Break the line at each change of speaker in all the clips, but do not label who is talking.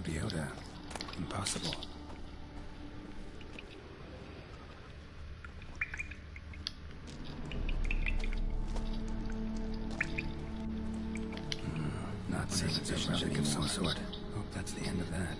Lebioda. Impossible. Not seeing a relic of some sort. Hope that's the end of that.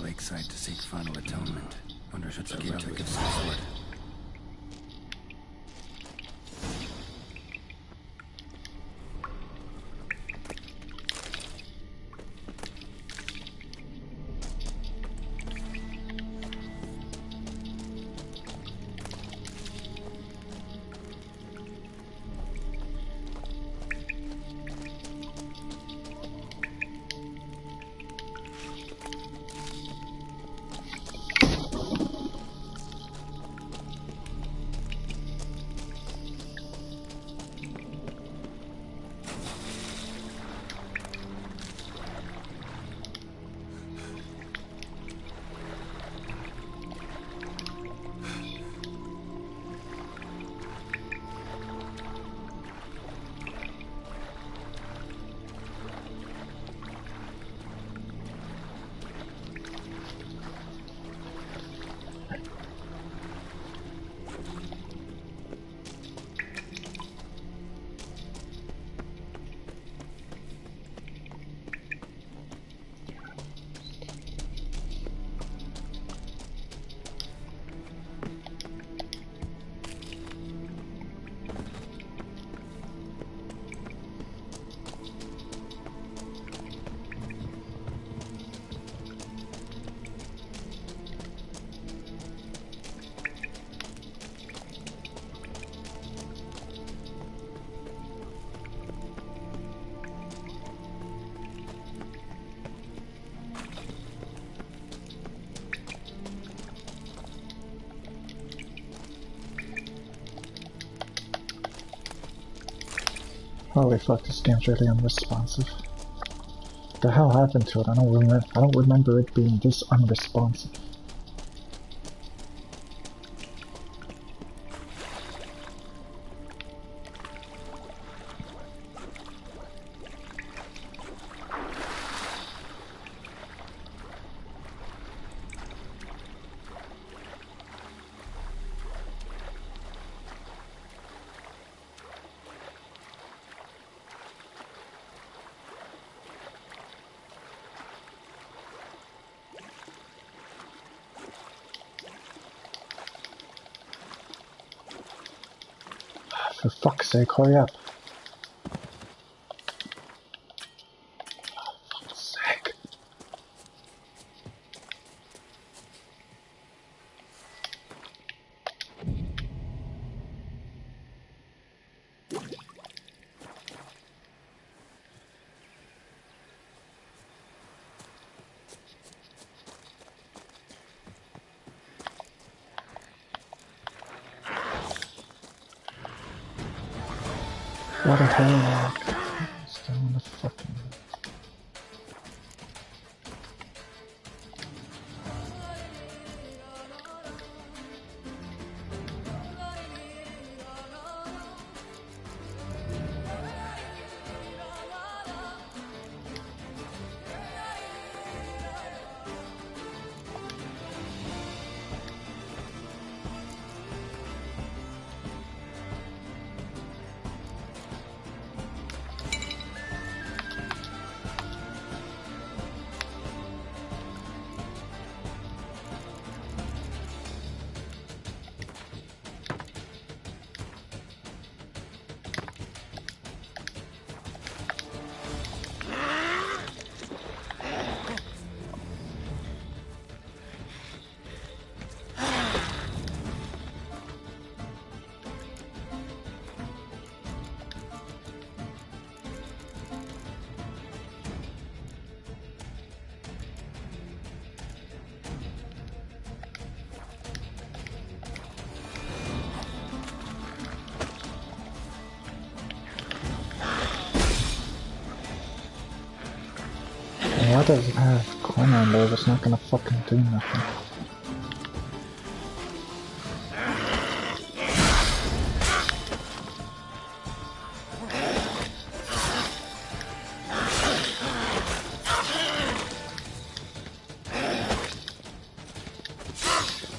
Lakeside to seek final atonement. Wonder if it's a relic of some sort.
Holy fuck, this game's really unresponsive. What the hell happened to it? I don't remember it being this unresponsive. For fuck's sake, hurry up. For fuck's sake. What the hell? Still on the fucking... Why does it have corner on there that's not gonna fucking do nothing?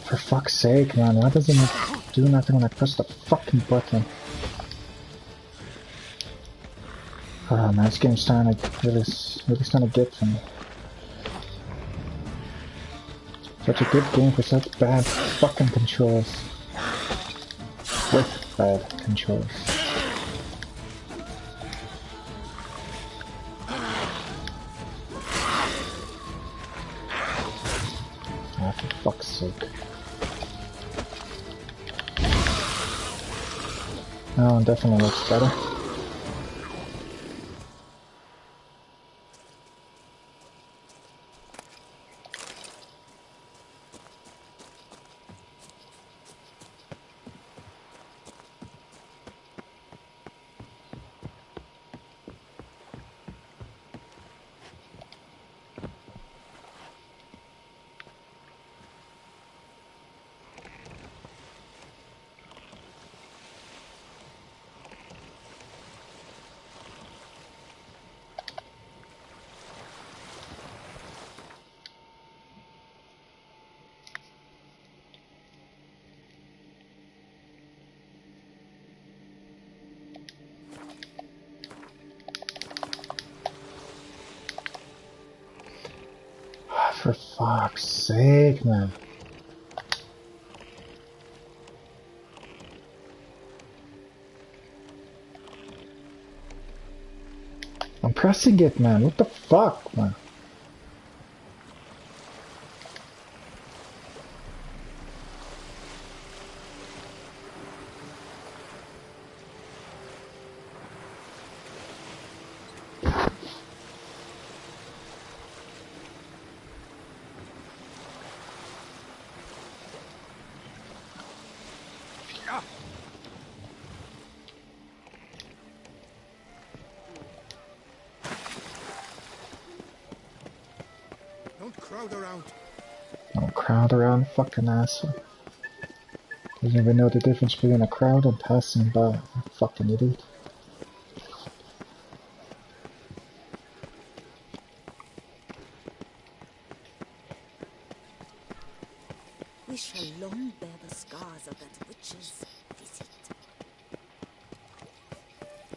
For fuck's sake, man, why doesn't it do nothing when I press the fucking button? Oh man, this game's starting to really starting to get to me. Such a good game for such bad fucking controls. With bad controls. Oh, for fuck's sake. Oh, it definitely looks better. For fuck's sake, man. I'm pressing it, man. What the fuck, man?
Don't crowd around.
Don't crowd around, fucking asshole. Doesn't even know the difference between a crowd and passing by. Fucking idiot.
We shall long bear the scars of that witch's visit.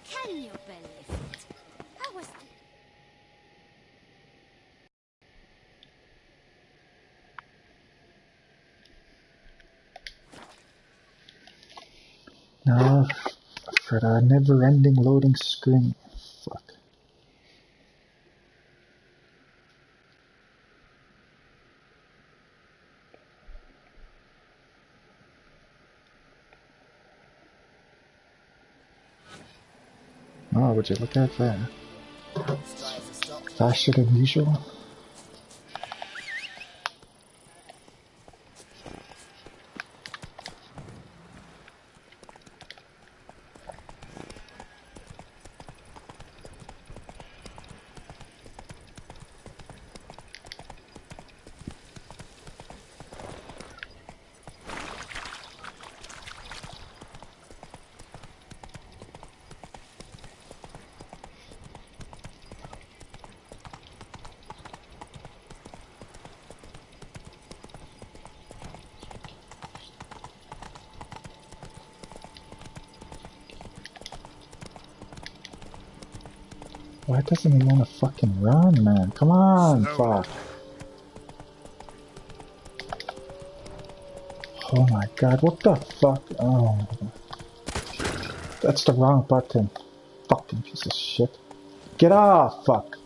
Can you believe it? I was...
No, for the never-ending loading screen. Fuck. Oh, would you look at that? Faster than usual? Why doesn't he want to fucking run, man? Come on, fuck. Oh my god, what the fuck? Oh. That's the wrong button. Fucking piece of shit. Get off, fuck.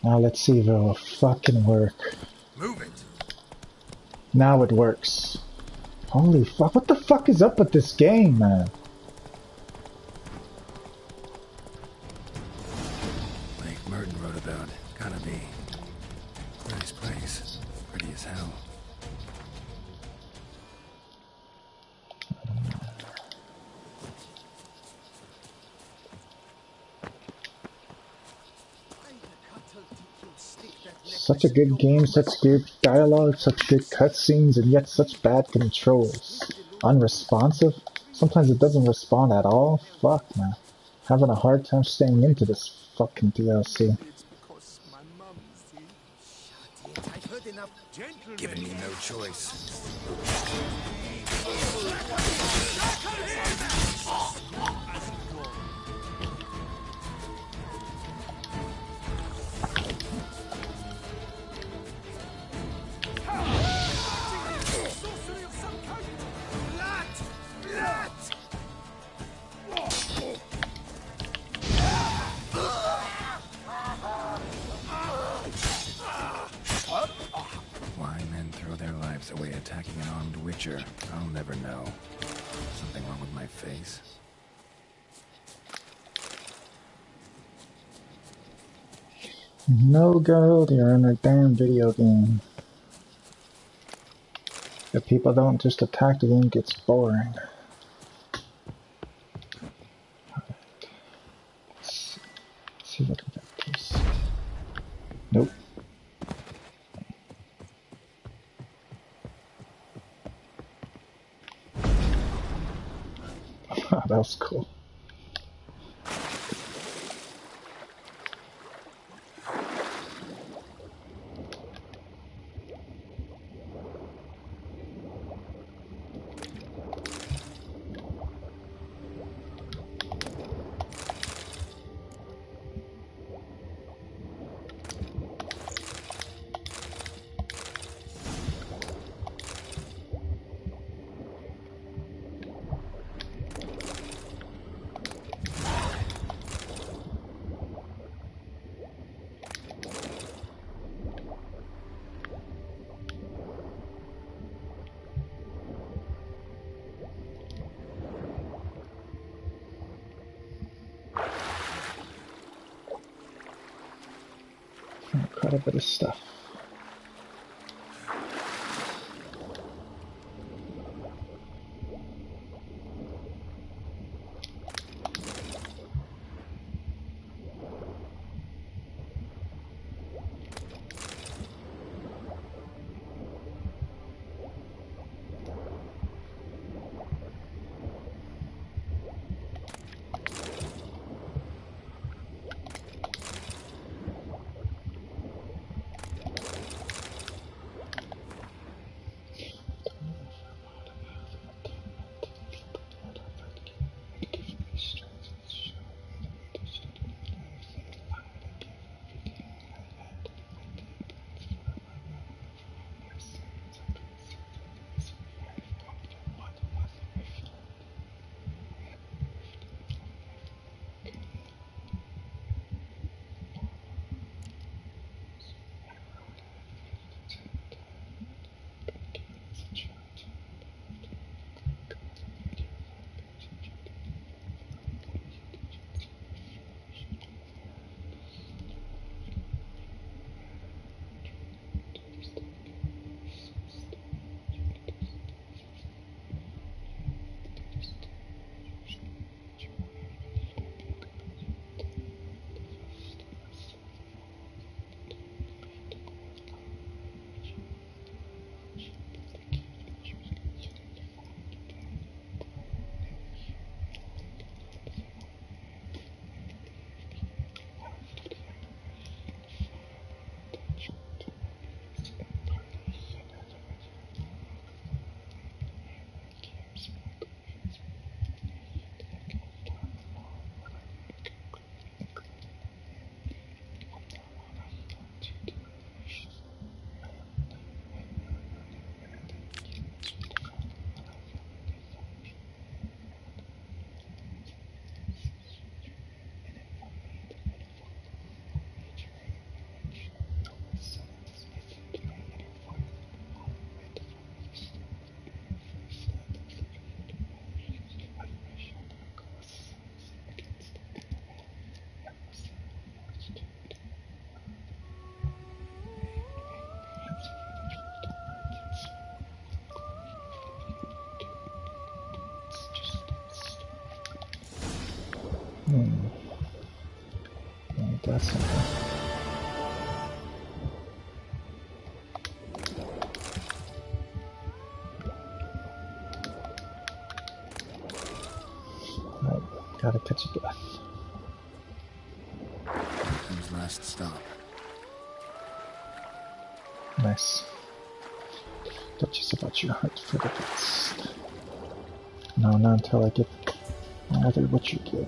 Now let's see if it'll fucking work.
Move it.
Now it works. Holy fuck, what the fuck is up with this game, man?
Lake Merton wrote about. Gotta be. Nice place. Pretty as hell.
Such a good game, such good dialogue, such good cutscenes, and yet such bad controls. Unresponsive? Sometimes it doesn't respond at all? Fuck, man. Having a hard time staying into this fucking DLC.
Giving me no choice. Why men throw their lives away attacking an armed witcher, I'll never know. Something wrong with my face?
No, girl, you're in a damn video game. If people don't just attack, the game gets boring. Let's see what we got this. Nope. That was cool. Quite a bit of stuff. Ain't that something? Alright, gotta catch a breath.
Comes last stop.
Nice. Duchess about your heart for the best. No, not until I get another Witcher gear.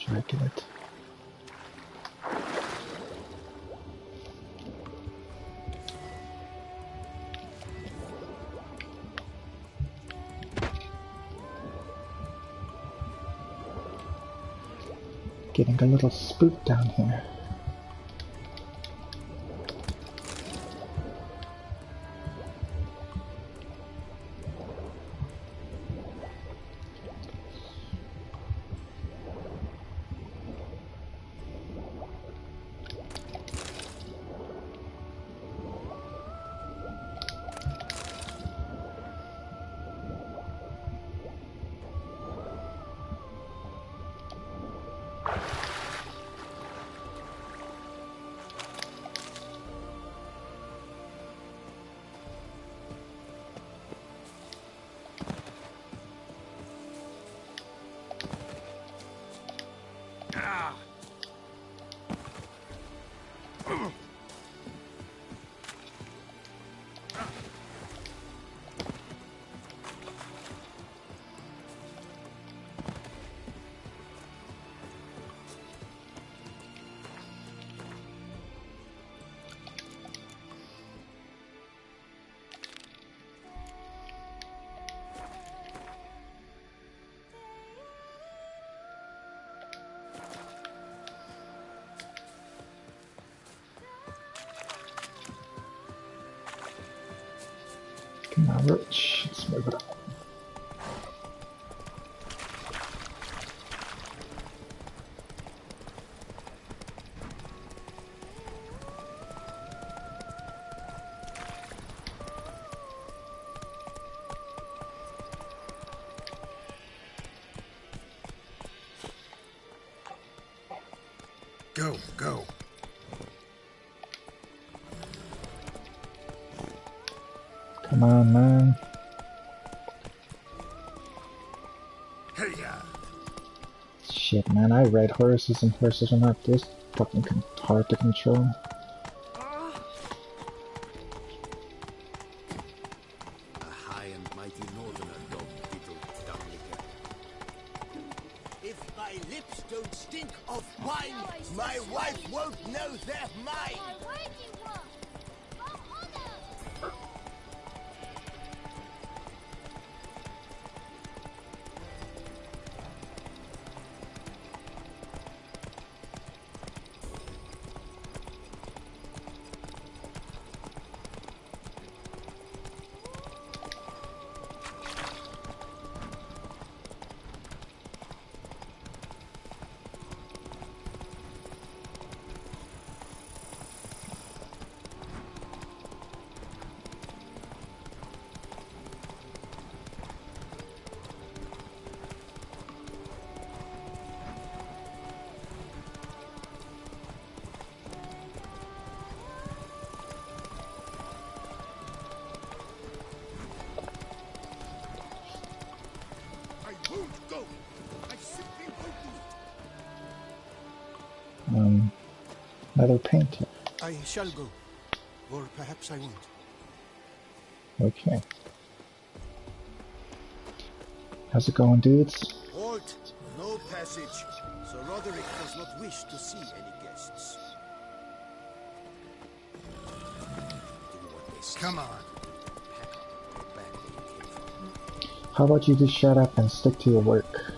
Dragging it. Getting a little spooked down here. Come on, Rich. Let's move it on.
Go, go.
Come on, man.
Hey-ya.
Shit, man. I ride horses, and horses are not this fucking hard to control.
A high and mighty northerner, dog little Dominica. If my lips don't stink of wine, my wife won't know they're mine. Won't go. I simply won't do it.
Another painter.
I shall go. Or perhaps I won't.
Okay. How's it going, dudes?
Halt! No passage. Sir Roderick does not wish to see any guests. Come on. Pack up and go back where you came from.
How about you just shut up and stick to your work?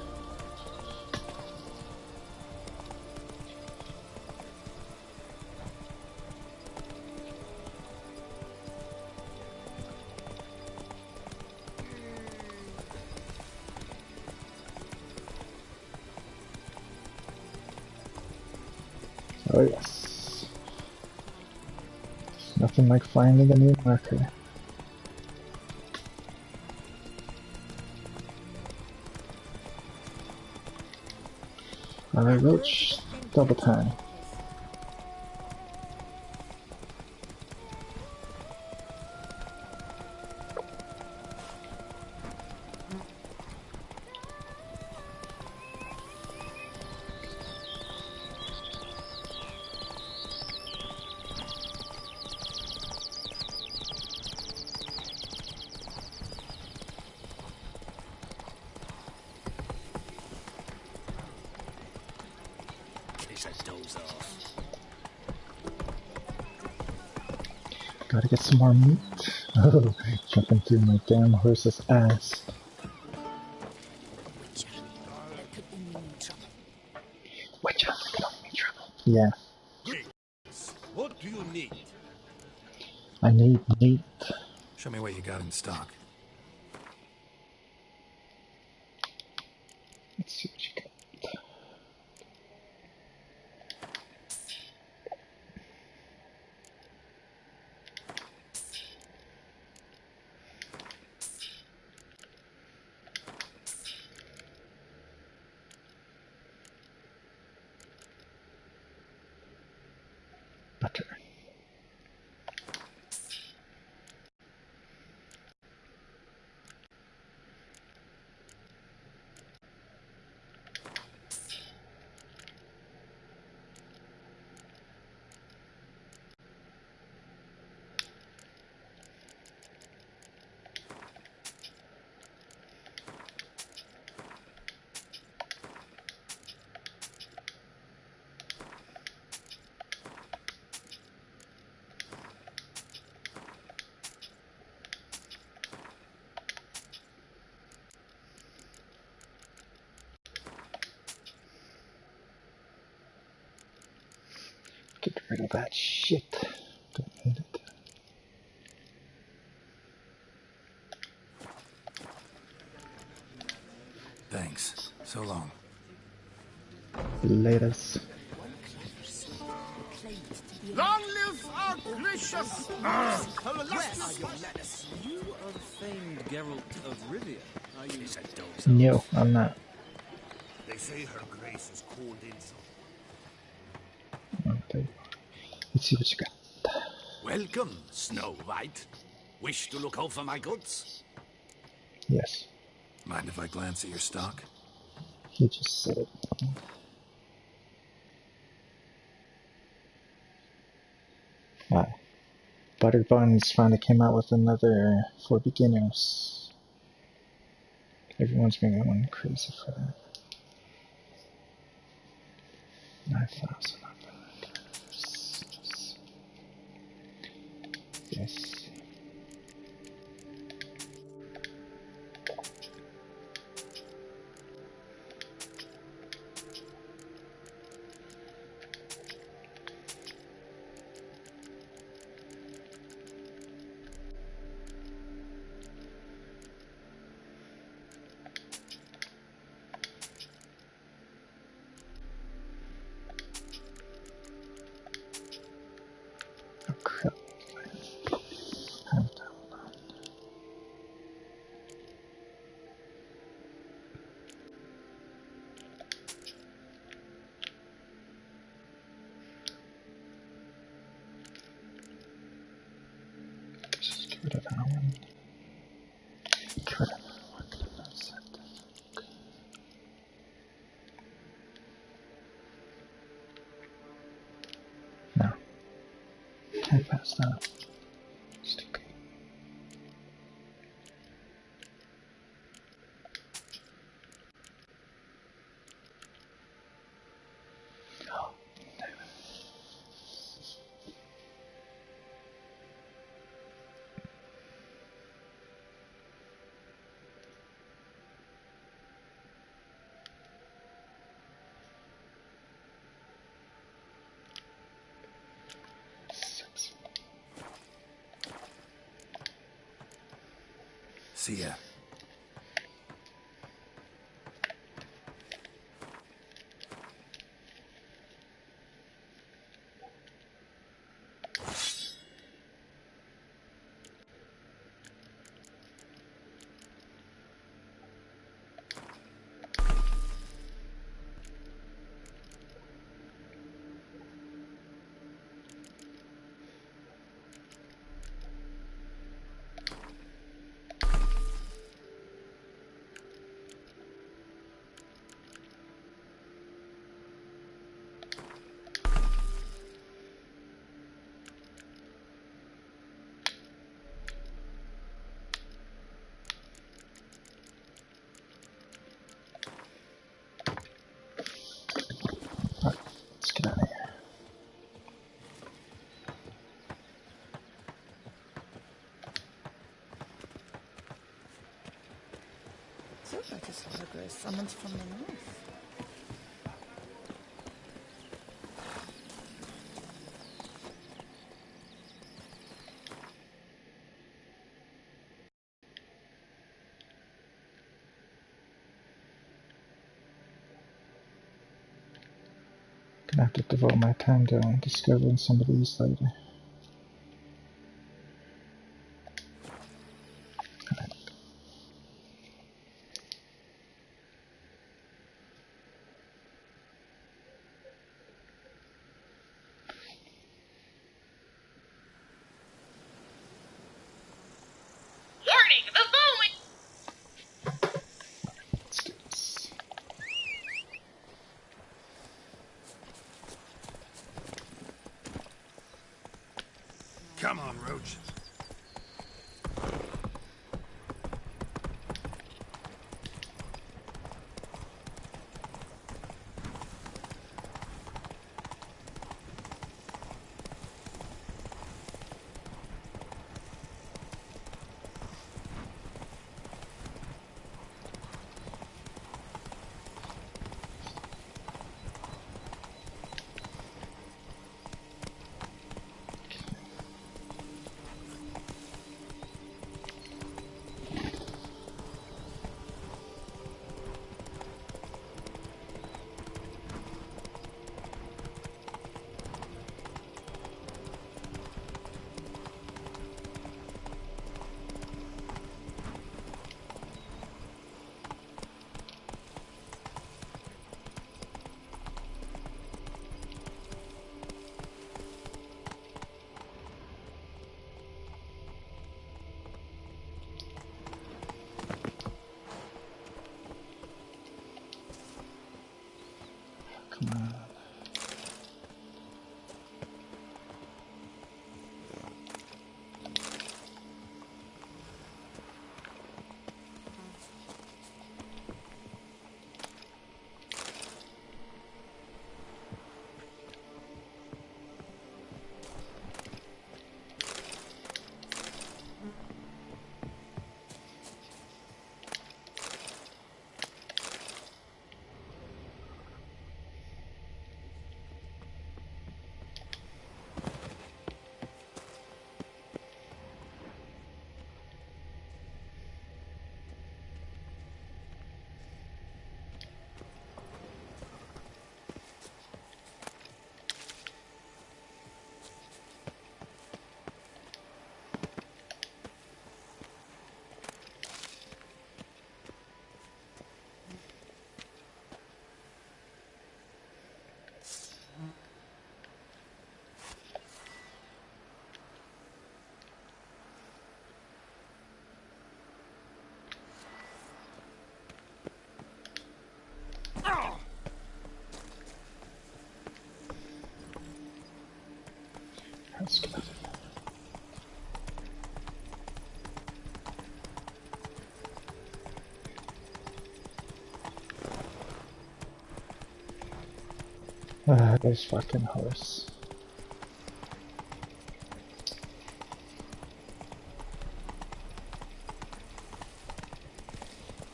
Oh yes. Nothing like finding a new marker. Alright, Roach. Double time. Gotta get some more meat. Oh, jumping through my damn horse's ass.
Witcher, that could only mean trouble.
Witcher, that could only mean trouble. Yeah,
What do you need?
I need meat.
Show me what you got in stock.
Let's see what you got. Butter. Get rid of that shit. Don't need it.
Thanks. So long.
Laters.
One clever soul claimed to be
Long live our gracious
Where are your manners? You are the famed Geralt of Rivia, are you? It's a doze.
No, I'm not.
They say her grace is called in some.
Okay. Let's see what you got.
Welcome, Snow White. Wish to look over my goods?
Yes,
Mind if I glance at your stock?
he just said it. Ah. Buttered Buns finally came out with another for beginners. Everyone's been going crazy for that. 9,000. Yes. Oh crap. Have that one. Just get rid of that one. Get rid of that one. That's it. No. Can't pass that. Stupid.
See ya.
Let's get out of here.
So that is Holger is summoned from the north.
Gonna have to devote my time to discovering some of these later.
Warning, the following.
Let's do this.
Come on, Roach.
Come on. Let's get out of here. This fucking horse.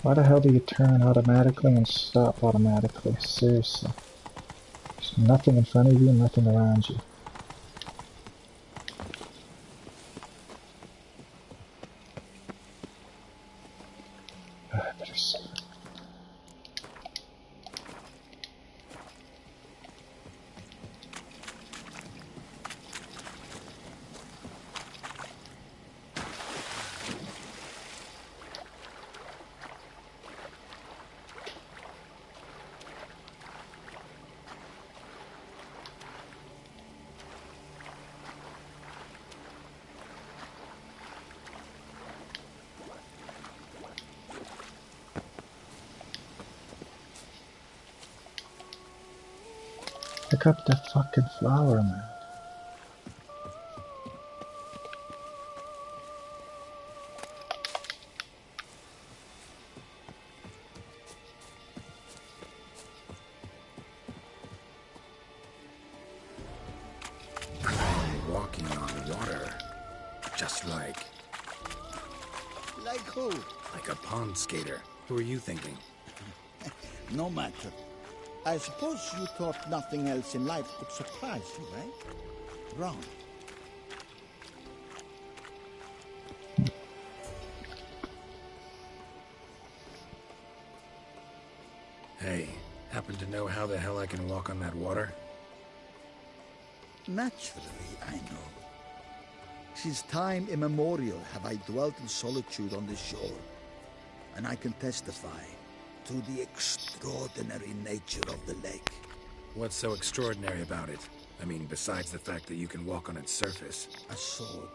Why the hell do you turn automatically and stop automatically? Seriously. There's nothing in front of you, nothing around you. I better save. Pick up the fucking flower, man.
Walking on water. Just like
Like who?
a pond skater. Who are you thinking?
No matter. I suppose you thought nothing else in life could surprise you, right? Wrong.
Hey, happen to know how the hell I can walk on that water?
Naturally, I know. Since time immemorial have I dwelt in solitude on this shore, and I can testify to the extraordinary nature of the lake.
What's so extraordinary about it? I mean, besides the fact that you can walk on its surface.
A sword,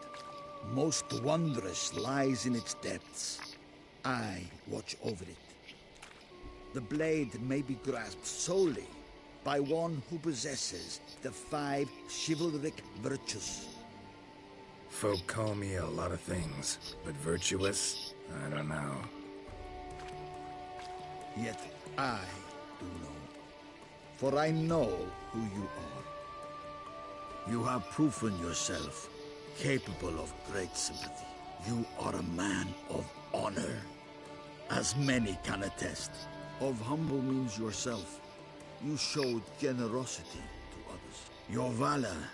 most wondrous, lies in its depths. I watch over it. The blade may be grasped solely by one who possesses the 5 chivalric virtues.
Folk call me a lot of things, but virtuous? I don't know.
Yet I do know, for I know who you are. You have proven yourself capable of great sympathy. You are a man of honor, as many can attest. Of humble means yourself. You showed generosity to others. Your valor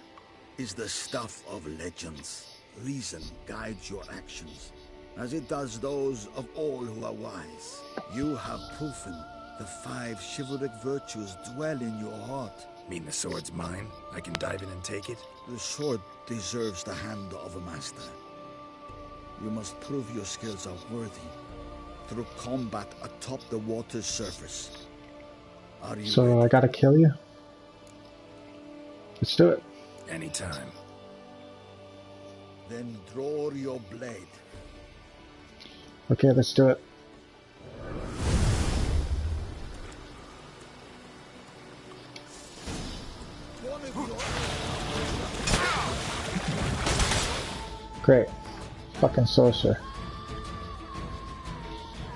is the stuff of legends. Reason guides your actions, as it does those of all who are wise. You have proven the 5 chivalric virtues dwell in your heart.
Mean the sword's mine? I can dive in and take it?
The sword deserves the hand of a master. You must prove your skills are worthy through combat atop the water's surface. Are you
So
ready?
I gotta kill you? Let's do it.
Anytime.
Then draw your blade.
Okay, let's do it. Great. Fucking sorcerer.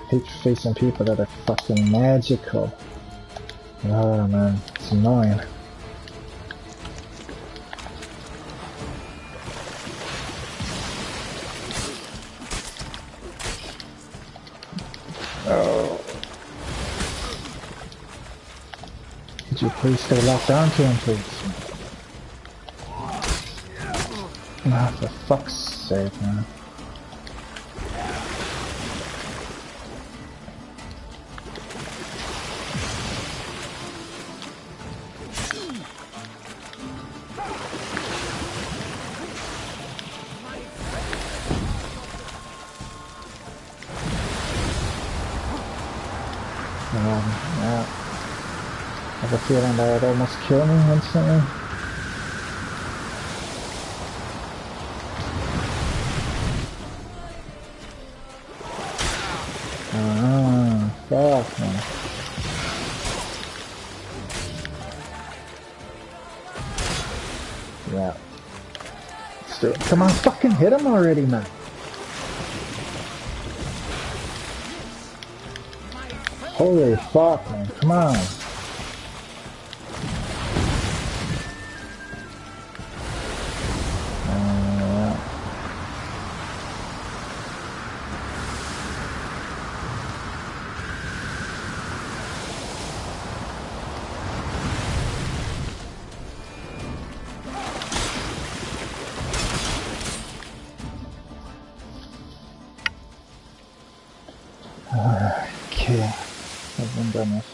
Hate facing people that are fucking magical. Oh man, it's annoying. Oh. Could you please stay locked onto him, please? Ah, for fuck's sake, man. Yeah. I have a feeling that would almost kill me instantly. Fuck, man. Yeah. Let's do it. Come on, fucking hit him already, man. Holy fuck, man. Come on. Alright. Okay. I've been done with.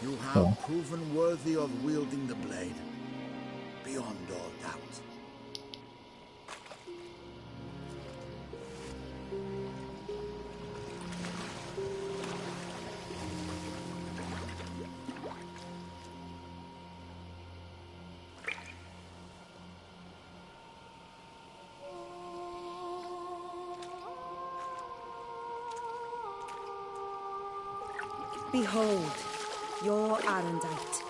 You have
Yeah.
proven worthy of wielding the blade, beyond all doubt.
Behold, your Arendite.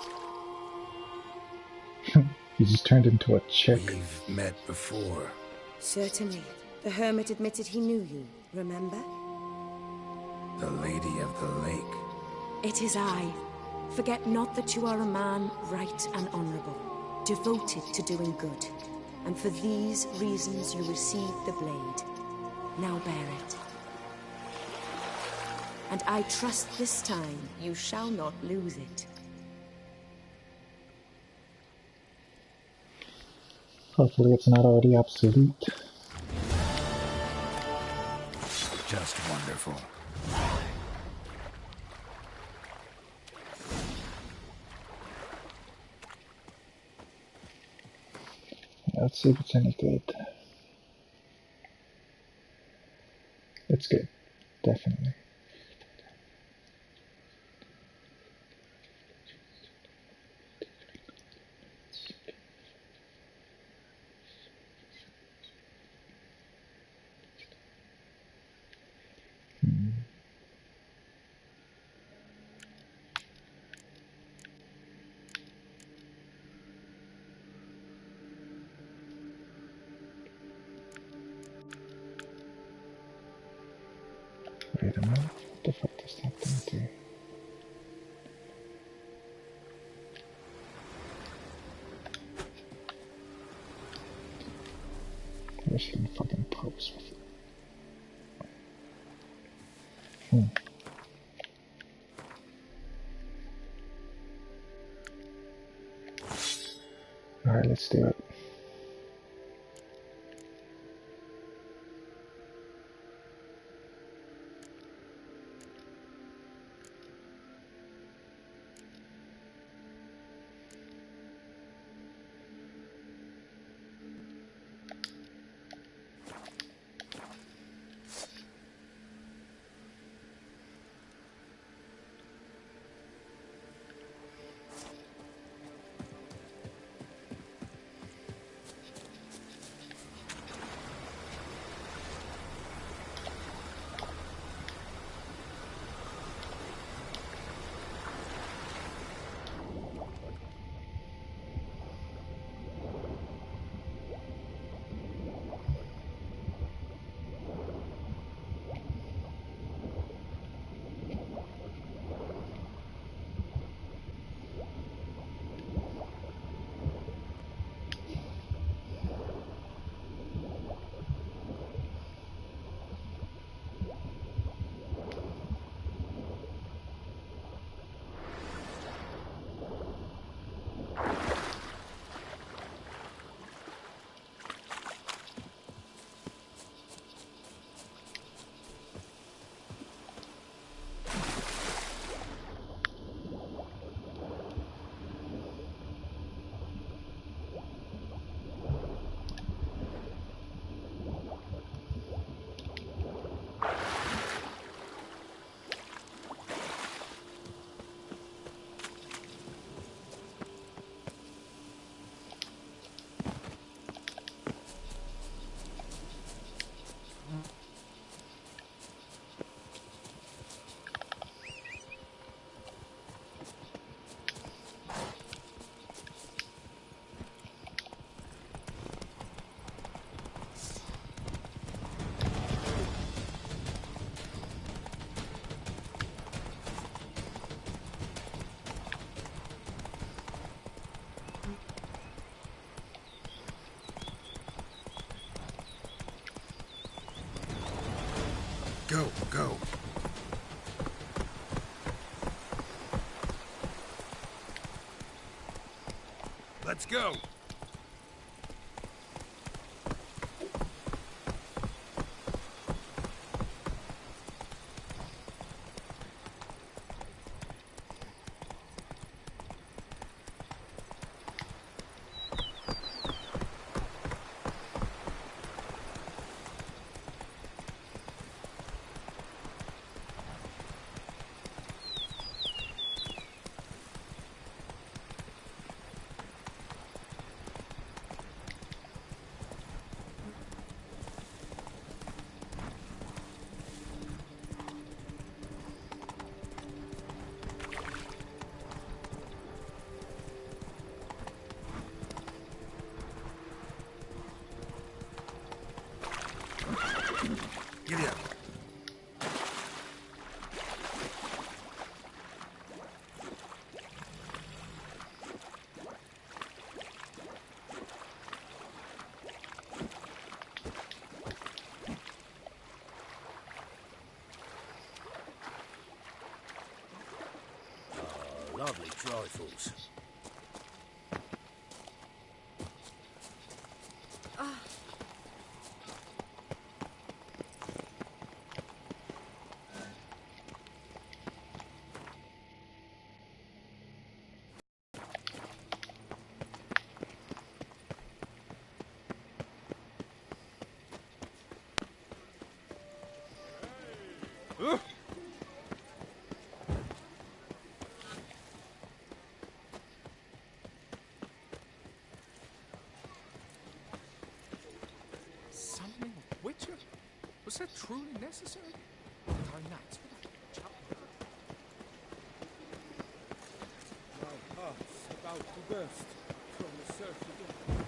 He just turned into a chick.
We've met before.
Certainly. The hermit admitted he knew you, remember?
The Lady of the Lake.
It is I. Forget not that you are a man right and honorable, devoted to doing good. And for these reasons you received the blade. Now bear it. And I trust this time you shall not lose it.
Hopefully it's not already obsolete.
Just wonderful.
Let's see if it's any good. It's good. Definitely. Wait a minute. What the fuck does that thing do? I wish I can fucking pose with it. Alright, let's do it.
Go, go.
Let's go. Lovely trifles.
Summoning a Witcher? Was that truly necessary? Our knights without chapel.
My heart's about to burst from the search again.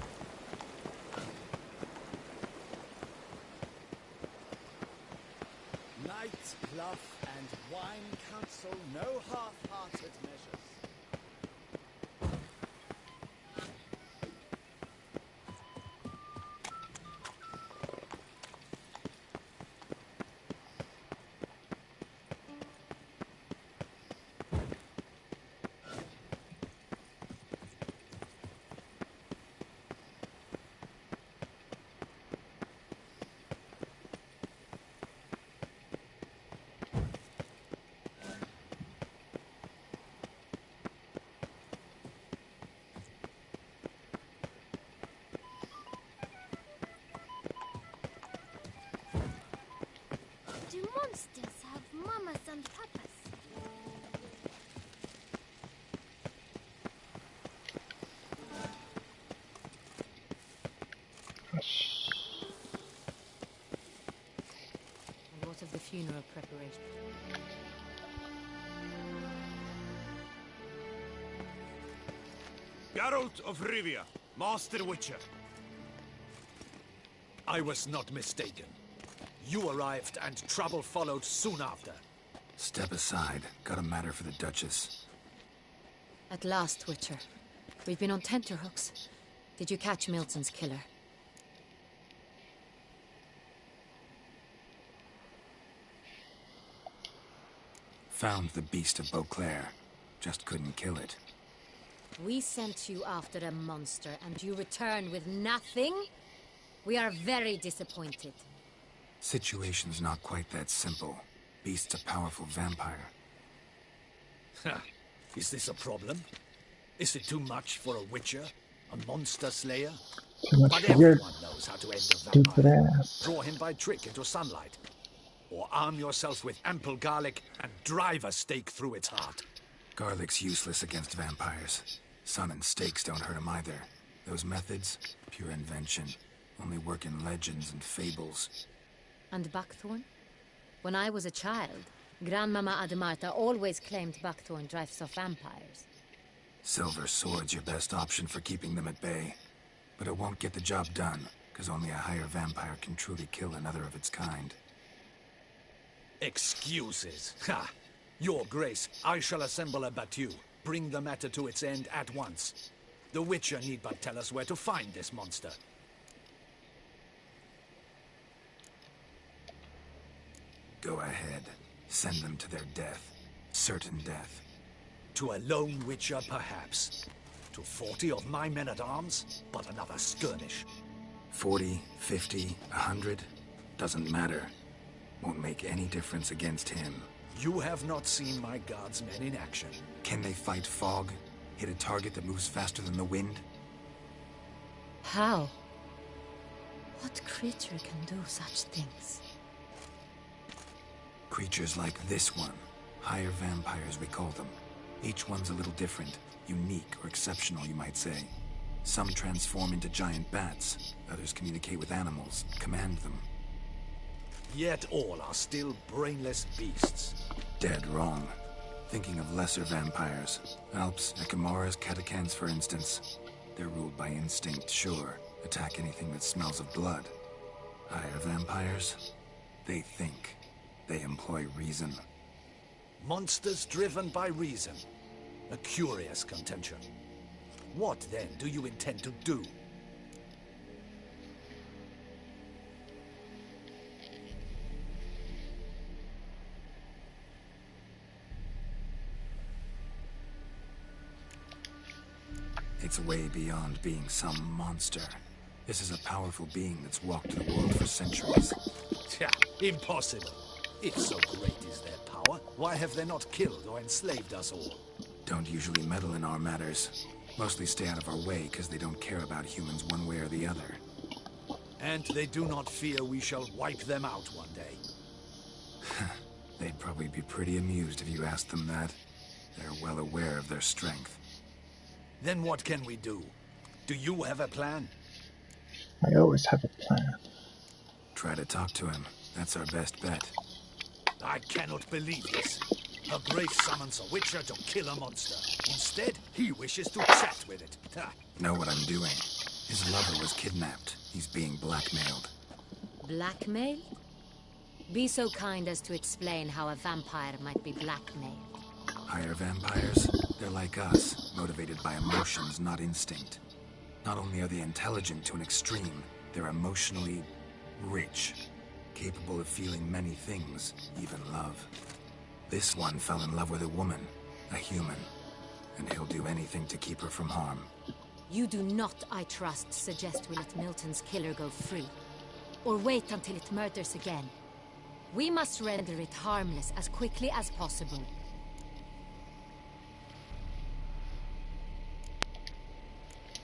Knight, bluff, and wine counsel no half-hearted measures.
Do monsters have mamas and papas?
And what of the funeral preparation?
Geralt of Rivia, Master Witcher. I was not mistaken. You arrived and trouble followed soon after.
Step aside. Got a matter for the Duchess.
At last, Witcher. We've been on tenterhooks. Did you catch Milton's killer?
Found the beast of Beauclair. Just couldn't kill it.
We sent you after a monster and you returned with nothing? We are very disappointed.
Situation's not quite that simple. Beast's a powerful vampire.
Is this a problem? Is it too much for a Witcher? A monster slayer?
Too much
But
for your
everyone knows how to end a
stupid
vampire.
ass.
Draw him by trick into sunlight. Or arm yourself with ample garlic and drive a stake through its heart.
Garlic's useless against vampires. Sun and stakes don't hurt him either. Those methods, pure invention. Only work in legends and fables.
And buckthorn? When I was a child, Grandmama Ademarta always claimed buckthorn drives off vampires.
Silver sword's your best option for keeping them at bay. But it won't get the job done, because only a higher vampire can truly kill another of its kind.
Excuses. Ha! Your Grace, I shall assemble a battue. Bring the matter to its end at once. The Witcher need but tell us where to find this monster.
Go ahead. Send them to their death. Certain death.
To a lone Witcher, perhaps. To 40 of my men-at-arms, but another skirmish.
40, 50, 100? Doesn't matter. Won't make any difference against him.
You have not seen my guardsmen in action.
Can they fight fog? Hit a target that moves faster than the wind?
How? What creature can do such things?
Creatures like this one. Higher vampires, we call them. Each one's a little different. Unique or exceptional, you might say. Some transform into giant bats. Others communicate with animals, command them.
Yet all are still brainless beasts.
Dead wrong. Thinking of lesser vampires. Alps, Echemoras, Catacans, for instance. They're ruled by instinct, sure. Attack anything that smells of blood. Higher vampires? They think. They employ reason.
Monsters driven by reason. A curious contention. What, then, do you intend to do?
It's way beyond being some monster. This is a powerful being that's walked the world for centuries.
Tja, impossible. If so great is their power, why have they not killed or enslaved us all?
Don't usually meddle in our matters. Mostly stay out of our way because they don't care about humans one way or the other.
And they do not fear we shall wipe them out one day.
They'd probably be pretty amused if you asked them that. They're well aware of their strength.
Then what can we do? Do you have a plan?
I always have a plan.
Try to talk to him. That's our best bet.
I cannot believe this. Her Grace summons a Witcher to kill a monster. Instead, he wishes to chat with it. Ha.
Know what I'm doing. His lover was kidnapped. He's being blackmailed.
Blackmailed? Be so kind as to explain how a vampire might be blackmailed.
Higher vampires? They're like us, motivated by emotions, not instinct. Not only are they intelligent to an extreme, they're emotionally rich, capable of feeling many things, even love. This one fell in love with a woman, a human, and he'll do anything to keep her from harm.
You do not, I trust, suggest we let Milton's killer go free, or wait until it murders again. We must render it harmless as quickly as possible.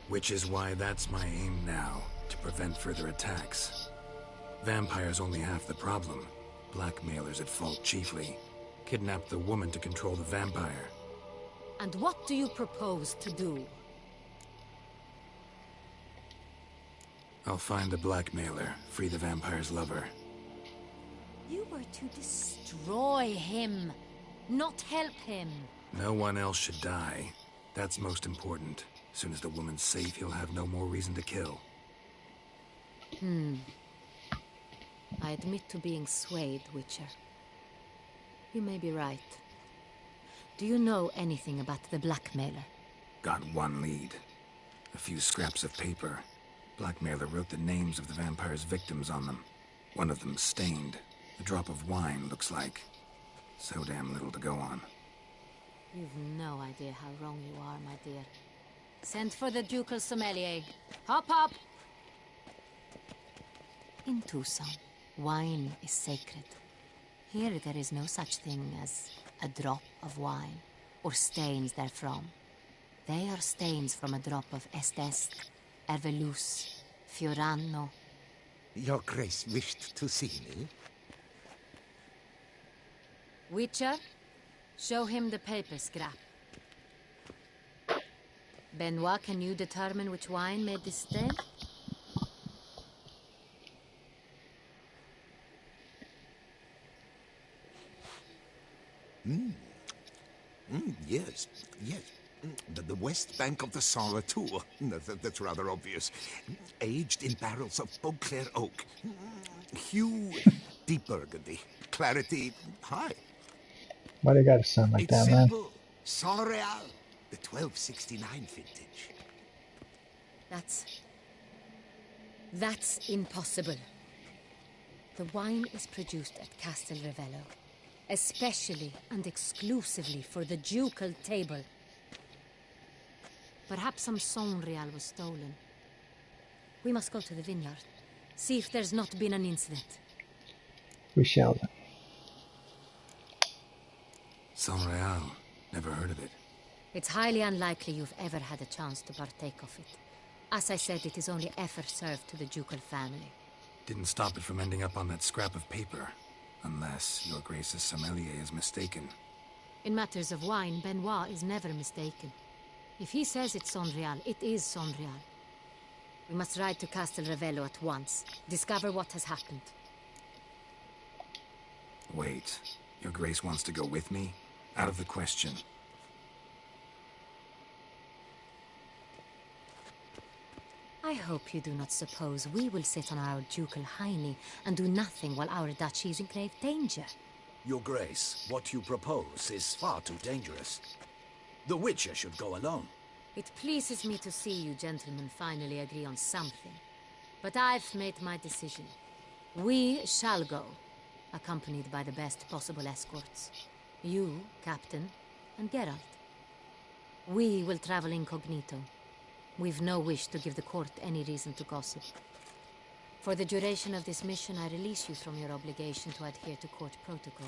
Which is why that's my aim now, to prevent further attacks. Vampires only half the problem. Blackmailers at fault chiefly. Kidnap the woman to control the vampire.
And what do you propose to do?
I'll find the blackmailer, free the vampire's lover.
You were to destroy him, not help him.
No one else should die. That's most important. As soon as the woman's safe, he'll have no more reason to kill.
I admit to being swayed, Witcher. You may be right. Do you know anything about the blackmailer?
Got one lead. A few scraps of paper. Blackmailer wrote the names of the vampire's victims on them. One of them stained. A drop of wine, looks like. So damn little to go on.
You've no idea how wrong you are, my dear. Send for the ducal sommelier. Hop, hop! In Tucson, wine is sacred. Here there is no such thing as a drop of wine, or stains therefrom. They are stains from a drop of Estest, Ervelus, Fiorano.
Your Grace wished to see me?
Witcher, show him the paper scrap. Benoit, can you determine which wine made this stain?
Yes. The west bank of the Sara too. That's rather obvious. Aged in barrels of Beauclair oak. Hue, deep burgundy. Clarity, high.
Why do you gotta sound like that, man?
Simple. Saint-Réal, the 1269 vintage.
That's impossible. The wine is produced at Castel Ravello, especially and exclusively for the ducal table. Perhaps some Saint-Réal was stolen. We must go to the vineyard, see if there's not been an incident.
We shall then.
Saint-Réal. Never heard of it.
It's highly unlikely you've ever had a chance to partake of it. As I said, it is only ever served to the ducal family.
Didn't stop it from ending up on that scrap of paper. Unless your Grace's sommelier is mistaken.
In matters of wine, Benoit is never mistaken. If he says it's Saint-Réal, it is Saint-Réal. We must ride to Castel Ravello at once. Discover what has happened.
Wait. Your Grace wants to go with me? Out of the question.
I hope you do not suppose we will sit on our ducal hiney and do nothing while our duchy is in grave danger.
Your Grace, what you propose is far too dangerous. The Witcher should go alone.
It pleases me to see you gentlemen finally agree on something. But I've made my decision. We shall go, accompanied by the best possible escorts. You, Captain, and Geralt. We will travel incognito. We've no wish to give the court any reason to gossip. For the duration of this mission, I release you from your obligation to adhere to court protocol.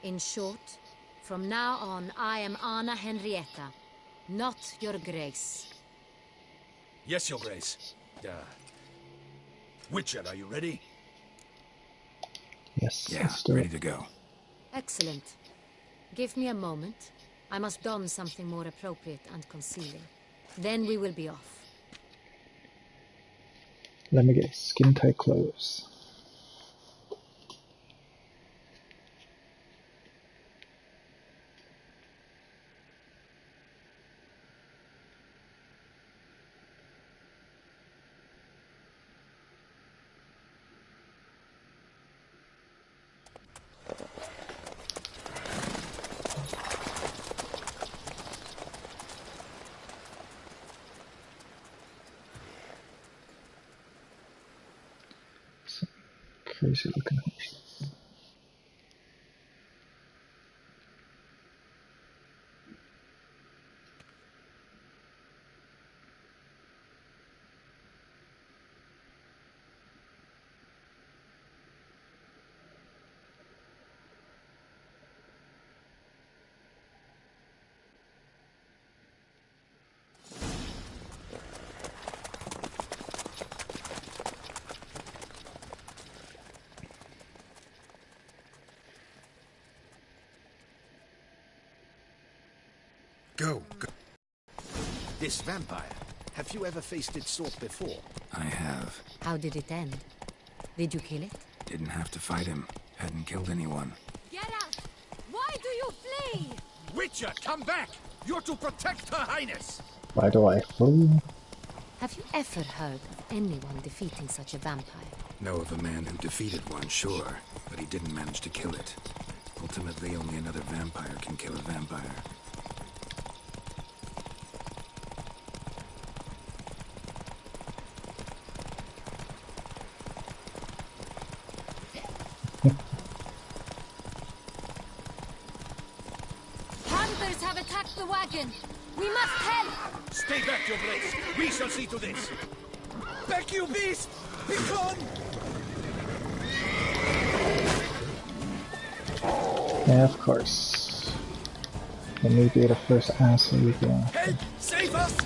In short, from now on, I am Anna Henrietta, not your grace.
Yes, your grace. Witcher, are you ready?
Yes,
Yeah,
let's do
ready
it.
to go.
Excellent. Give me a moment. I must don something more appropriate and concealing. Then we will be off.
Let me get skin tight clothes. Crazy looking horses.
Go.
This vampire, have you ever faced its sort before?
I have.
How did it end? Did you kill it?
Didn't have to fight him. Hadn't killed anyone.
Get out! Why do you flee?
Witcher, come back! You're to protect Her Highness!
Why do I flee?
Have you ever heard of anyone defeating such a vampire?
Know of a man who defeated one, sure, but he didn't manage to kill it. Ultimately, only another vampire can kill a vampire.
Hunters have attacked the wagon! We must help!
Stay back, your grace! We shall see to this! Back, you beast! Be gone!
Yeah, of course. Let me be the first asshole you can.
Help! Save us!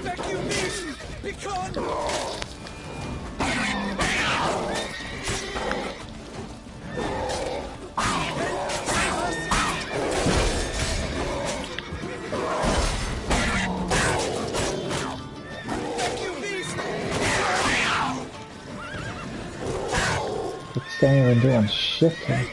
Back, you beast! Be gone!
They ain't even doing shit here.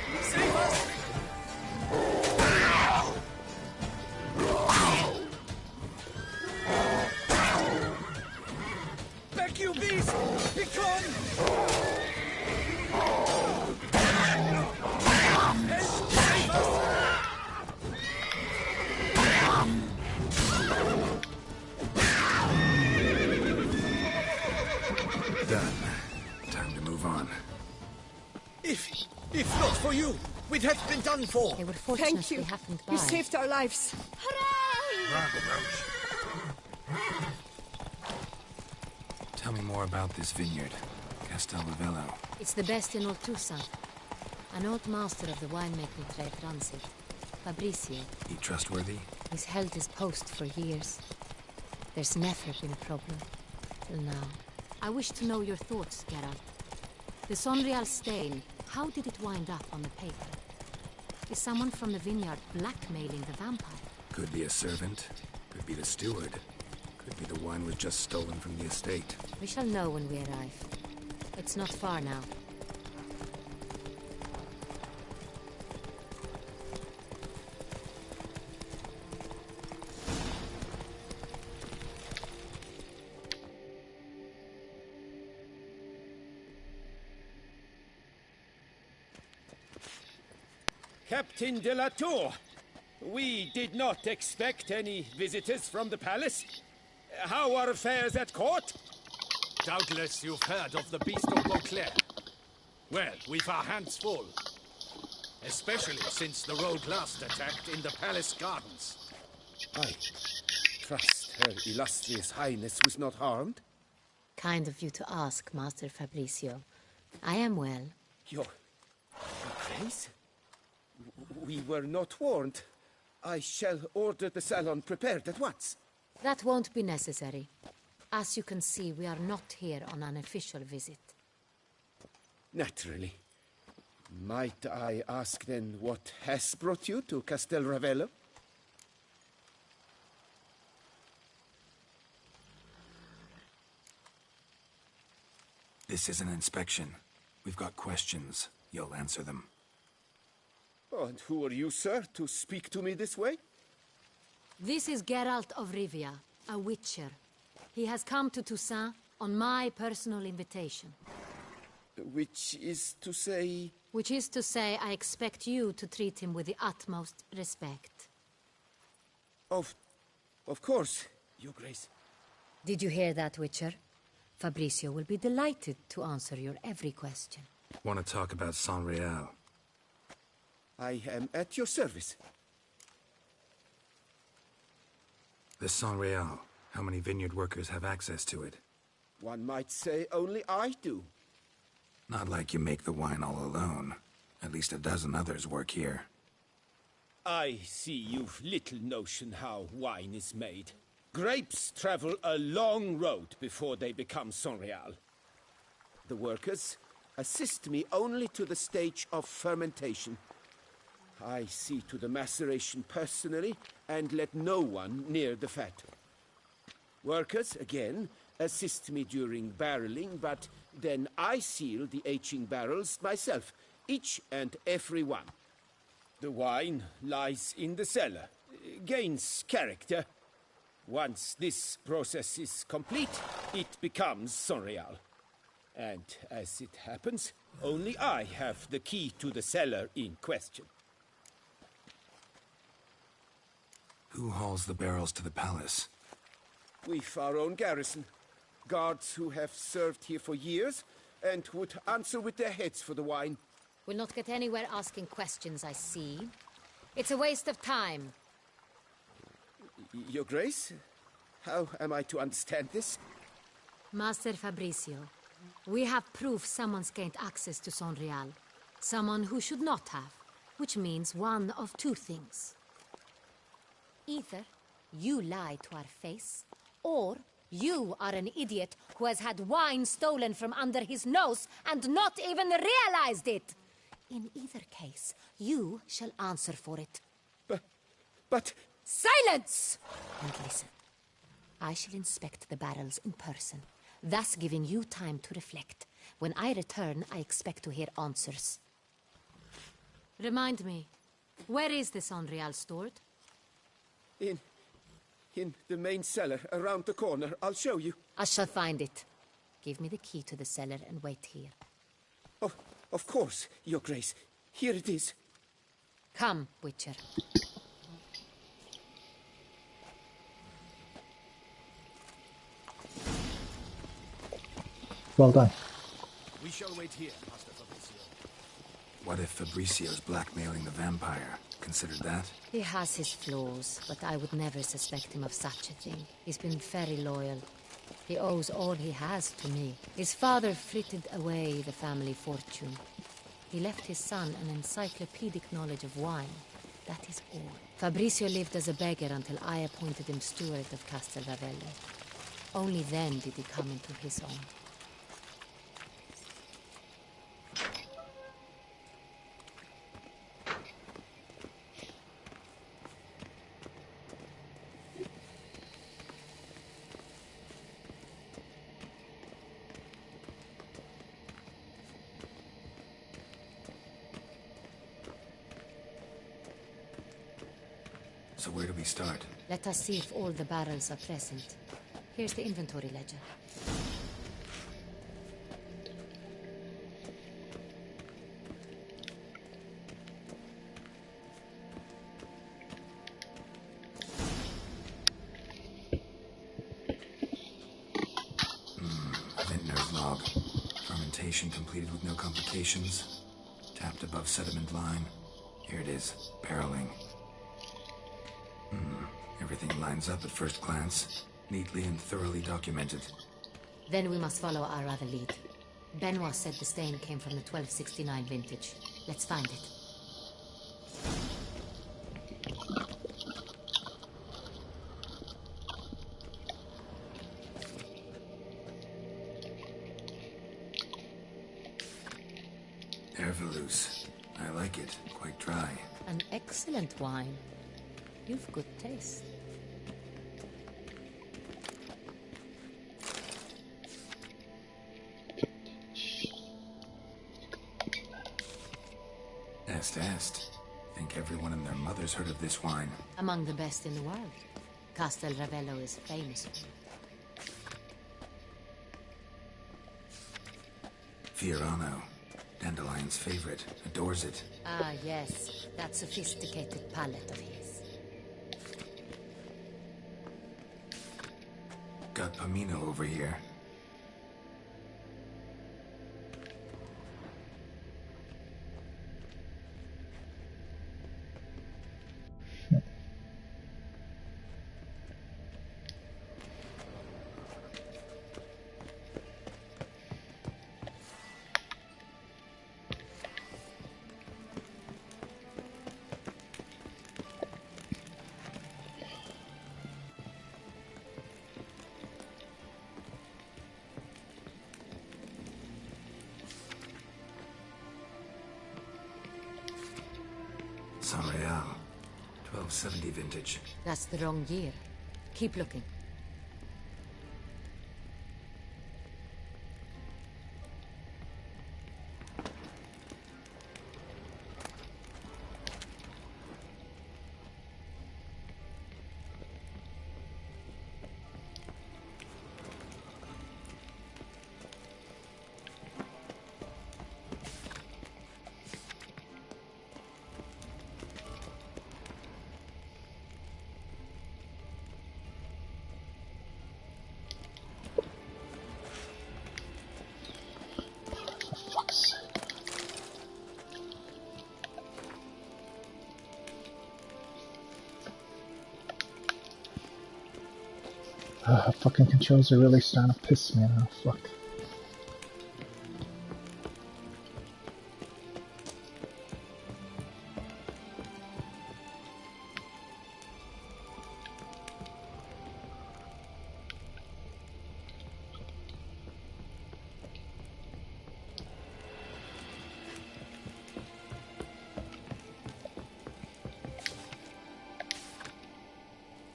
Back, you beast! Be gone! Done. Time to move on. If not for you, we'd have been done for.
They were fortunate
Thank you.
we happened by.
You saved our lives.
Tell me more about this vineyard, Castel Ravello.
It's the best in Oltusa. An old master of the winemaking trade runs it. Fabrizio.
He trustworthy?
He's held his post for years. There's never been a problem. Till now. I wish to know your thoughts, Geralt. The Sonreal stain, how did it wind up on the paper? Is someone from the vineyard blackmailing the vampire?
Could be a servant. Could be the steward. Could be the wine was just stolen from the estate.
We shall know when we arrive. It's not far now.
Captain de la Tour, we did not expect any visitors from the palace. How are affairs at court?
Doubtless you've heard of the Beast of Beauclair. Well, we've our hands full. especially since the rogue last attacked in the palace gardens.
I trust Her Illustrious Highness was not harmed.
Kind of you to ask, Master Fabricio. I am well.
Your Grace? We were not warned. I shall order the salon prepared at once.
That won't be necessary. As you can see, we are not here on an official visit.
Naturally. Might I ask then what has brought you to Castel Ravello?
This is an inspection. We've got questions. You'll answer them.
Oh, and who are you, sir, to speak to me this way?
This is Geralt of Rivia, a witcher. He has come to Toussaint on my personal invitation.
Which is to say...
Which is to say, I expect you to treat him with the utmost respect.
Of course, Your Grace.
Did you hear that, Witcher? Fabricio will be delighted to answer your every question.
Want to talk about San Real?
I am at your service.
The San Real. How many vineyard workers have access to it?
One might say only I do.
Not like you make the wine all alone. At least a dozen others work here.
I see you've little notion how wine is made. Grapes travel a long road before they become San Real. The workers assist me only to the stage of fermentation. I see to the maceration personally and let no one near the fat. Workers, again, assist me during barreling, but then I seal the aging barrels myself, each and every one. The wine lies in the cellar, gains character. Once this process is complete, it becomes San Real. And as it happens, only I have the key to the cellar in question.
Who hauls the barrels to the palace?
We've our own garrison. Guards who have served here for years and would answer with their heads for the wine.
We'll not get anywhere asking questions, I see. It's a waste of time.
Your Grace? How am I to understand this?
Master Fabricio, we have proof someone's gained access to San Real. Someone who should not have, which means one of two things. Either you lie to our face, or you are an idiot who has had wine stolen from under his nose and not even realized it. In either case, you shall answer for it.
But...
Silence! And listen. I shall inspect the barrels in person, thus giving you time to reflect. When I return, I expect to hear answers. Remind me, where is the San Real stored?
In the main cellar, around the corner. I'll show you.
I shall find it. Give me the key to the cellar and wait here.
Oh, of course, Your Grace. Here it is.
Come, Witcher.
Well done.
We shall wait here, Master Fabricio.
What if Fabricio's blackmailing the vampire? Considered that?
He has his flaws, but I would never suspect him of such a thing. He's been very loyal. He owes all he has to me. His father frittered away the family fortune. He left his son an encyclopedic knowledge of wine. That is all. Fabricio lived as a beggar until I appointed him steward of Castel Ravello. Only then did he come into his own.
So where do we start?
Let us see if all the barrels are present. Here's the inventory ledger.
Vintner's log. Fermentation completed with no complications. Tapped above sediment line. Here it is, barreling. Everything lines up at first glance, neatly and thoroughly documented.
Then we must follow our other lead. Benoit said the stain came from the 1269 vintage. Let's find it.
Ervelous. I like it. Quite dry.
An excellent wine. You've good taste.
Est. Think everyone and their mother's heard of this wine.
Among the best in the world. Castel Ravello is famous.
Fiorano. Dandelion's favorite. Adores it.
Ah, yes. That sophisticated palate of his.
Got Pomino over here. Saint-Réal. 1270 vintage.
That's the wrong year. Keep looking.
Fucking controls are really starting to piss me off. Fuck.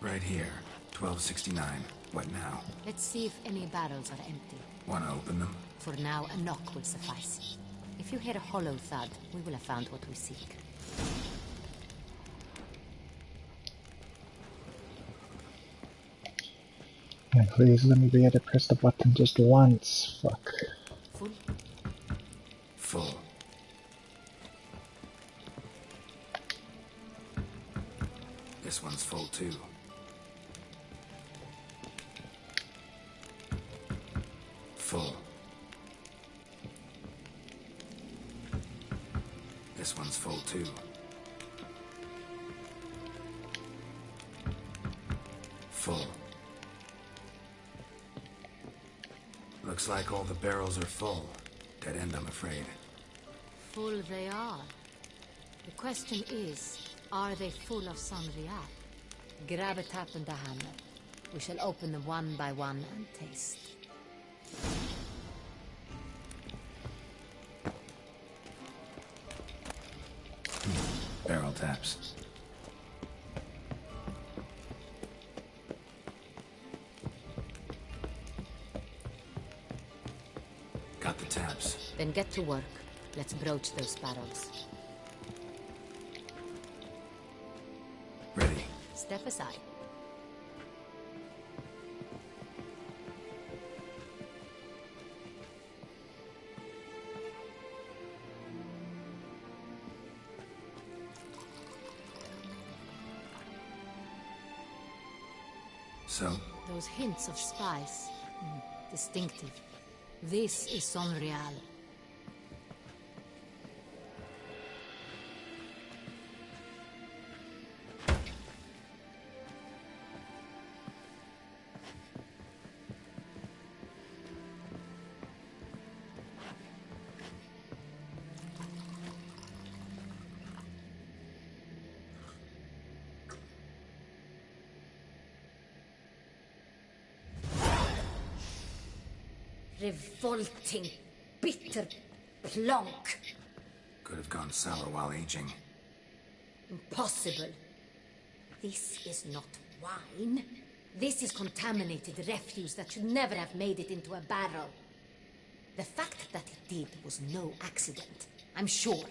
Right here. 1269. What now?
Let's see if any barrels are empty.
Wanna open them?
For now, a knock will suffice. If you hear a hollow thud, we will have found what we seek.
And please let me be able to press the button just once. Fuck.
Full?
Full. This one's full too. Full. This one's full too. Full. Looks like all the barrels are full. Dead end, I'm afraid.
Full they are. The question is, are they full of Saint-Réal? Grab a tap and a hammer. We shall open them one by one and taste.
Barrel taps. Got the taps.
Then get to work. Let's broach those barrels.
Ready.
Step aside.
So?
Those hints of spice. Distinctive. This is Saint-Réal.
revolting, bitter plonk.
Could have gone sour while aging.
Impossible. This is not wine. This is contaminated refuse that should never have made it into a barrel. The fact that it did was no accident, I'm sure.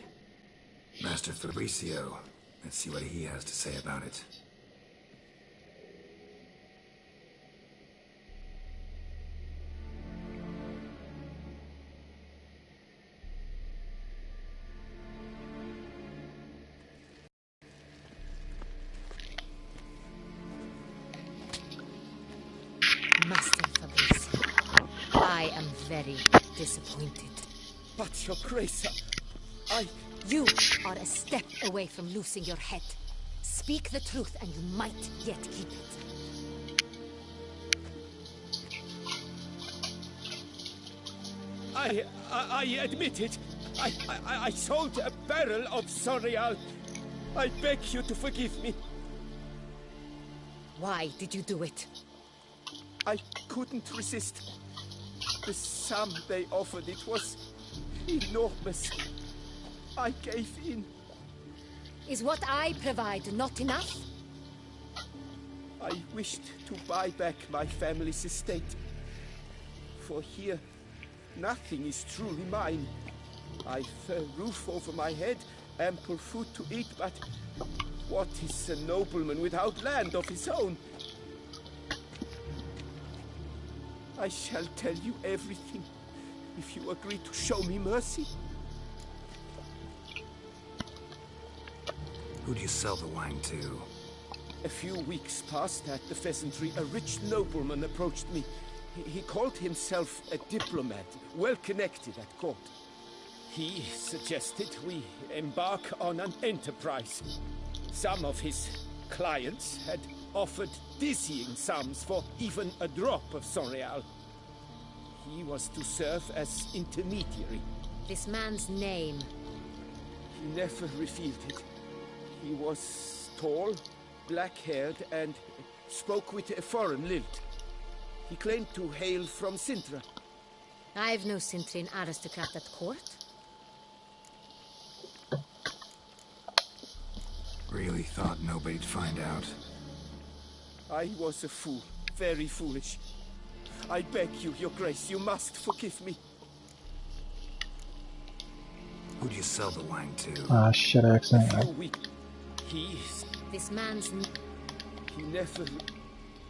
Master Fabricio. Let's see what he has to say about it.
Master Fabricio, I am very disappointed.
But, Your Grace,
You are a step away from losing your head. Speak the truth and you might yet keep it.
I admit it. I sold a barrel of Sorial. I beg you to forgive me.
Why did you do it?
I couldn't resist. The sum they offered, it was enormous. I gave in.
Is what I provide not enough?
I wished to buy back my family's estate. For here, nothing is truly mine. I've a roof over my head, ample food to eat, but what is a nobleman without land of his own? I shall tell you everything, if you agree to show me mercy.
Who do you sell the wine to?
A few weeks past at the pheasantry, a rich nobleman approached me. He called himself a diplomat, well connected at court. He suggested we embark on an enterprise. Some of his clients had offered dizzying sums for even a drop of Sorial. He was to serve as intermediary.
This man's name?
He never revealed it. He was tall, black-haired, and spoke with a foreign lilt. He claimed to hail from Sintra.
I've no Sintrian aristocrat at court.
Really thought nobody'd find out.
I was a fool, very foolish. I beg you, Your Grace, you must forgive me.
Who do you sell the wine to?
Ah, shit, accent.
This man's...
He never...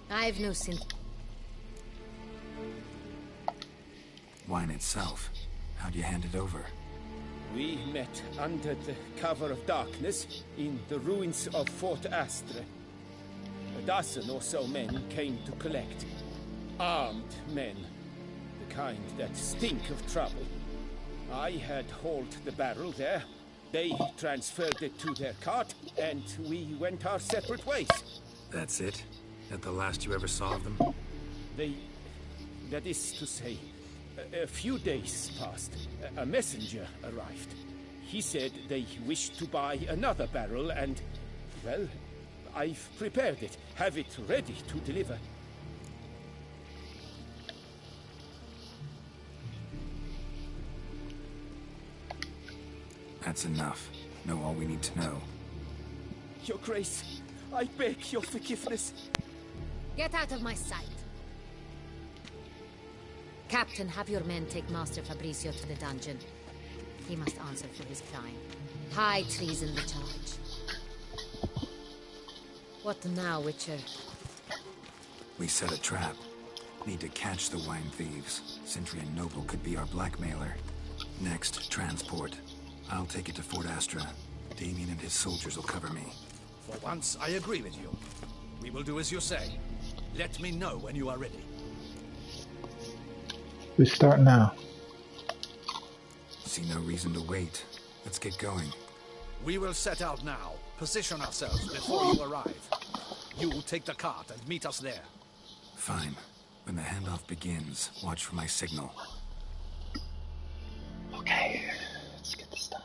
I've no sin...
Wine itself. How'd you hand it over?
We met under the cover of darkness in the ruins of Fort Astre. A dozen or so men came to collect. Armed men. The kind that stink of trouble. I had hauled the barrel there. They transferred it to their cart, and we went our separate ways.
That's it? That the last you ever saw of them?
That is to say, a few days passed. A messenger arrived. He said they wished to buy another barrel and, well, I've prepared it. Have it ready to deliver.
That's enough. Know all we need to know.
Your Grace, I beg your forgiveness.
Get out of my sight. Captain, have your men take Master Fabricio to the dungeon. He must answer for his crime. High treason the charge. What now, Witcher?
We set a trap. Need to catch the wine thieves. Sintrian Noble could be our blackmailer. Next, transport. I'll take it to Fort Astra. Damien and his soldiers will cover me.
For once, I agree with you. We will do as you say. Let me know when you are ready.
We start now.
See no reason to wait. Let's get going.
We will set out now. Position ourselves before you arrive. You will take the cart and meet us there.
Fine. When the handoff begins, watch for my signal.
Okay, let's get this done.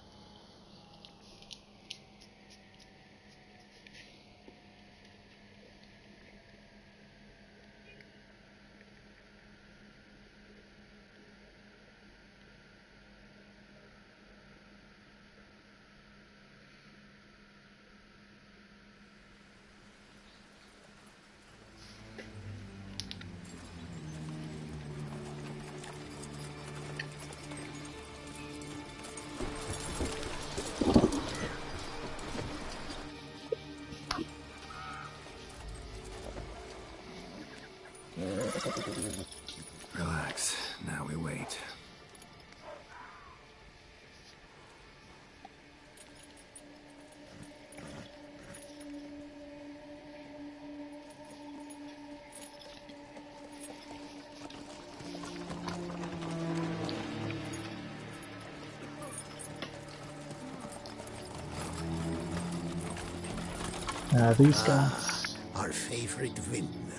These guys.
Our favorite vintner.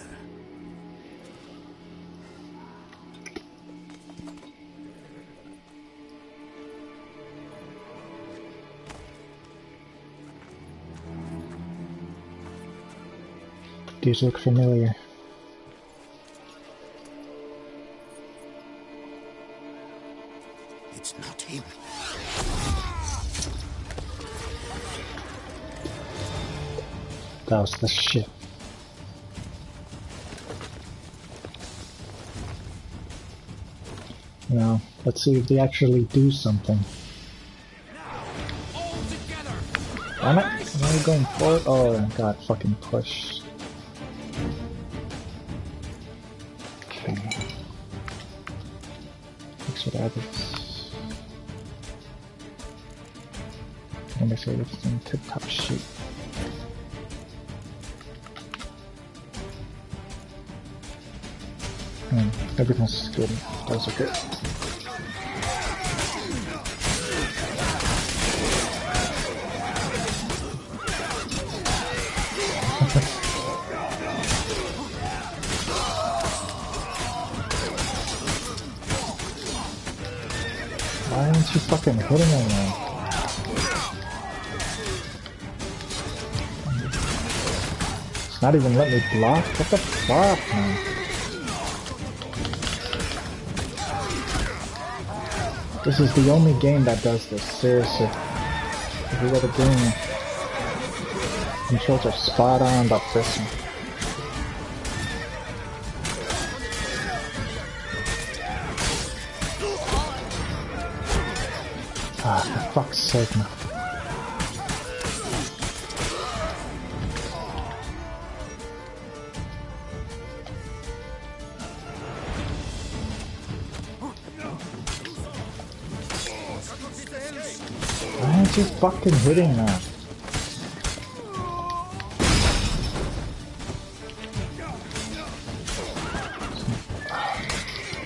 These look familiar.
It's not him.
That was the shit. Now, let's see if they actually do something. Damn it! Am I going forward? Oh, I got fucking pushed. Okay. Fix what happens. Let me say it's in tip-top shape. Everything's good. Those are good. Why aren't you fucking hitting him, man? It's not even letting me block? What the fuck, man? This is the only game that does this, seriously. Every other game, controls are spot on, but this one. Ah, for fuck's sake, man. Why aren't you fucking hitting that?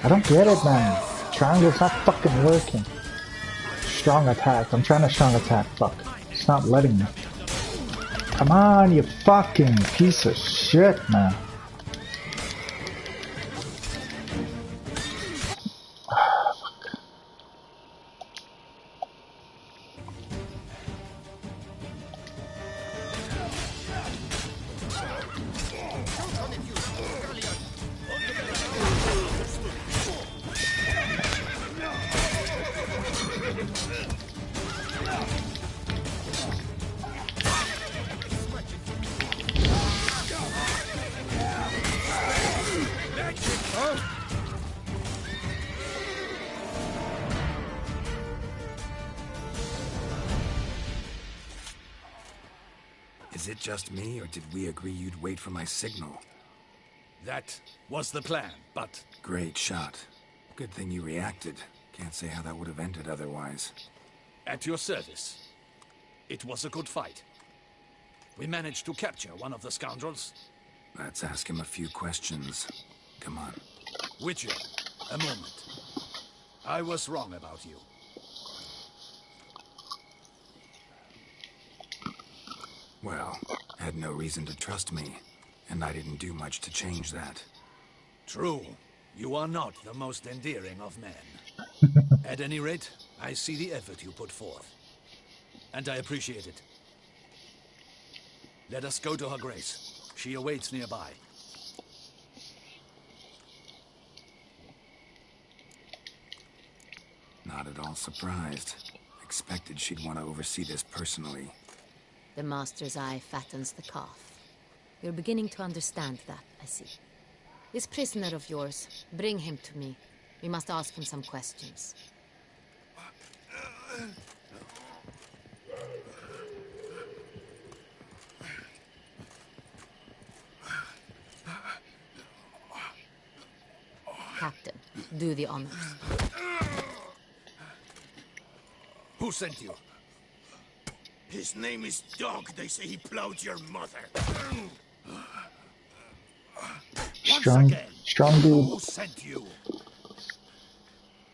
I don't get it, man. Triangle's not fucking working. Strong attack. I'm trying to strong attack. Fuck. It's not letting me. Come on, you fucking piece of shit, man.
Is it just me, or did we agree you'd wait for my signal?
That was the plan, but...
Great shot. Good thing you reacted. Can't say how that would have ended otherwise.
At your service. It was a good fight. We managed to capture one of the scoundrels.
Let's ask him a few questions. Come on.
Witcher, a moment. I was wrong about you.
Well, had no reason to trust me, and I didn't do much to change that.
True. You are not the most endearing of men. At any rate, I see the effort you put forth. And I appreciate it. Let us go to her grace. She awaits nearby.
Not at all surprised. Expected she'd want to oversee this personally.
The master's eye fattens the calf. You're beginning to understand that, I see. This prisoner of yours, bring him to me. We must ask him some questions. Captain, do the honors.
Who sent you?
His name is Dog. They say he plowed your mother.
Strong dude.
Who sent you?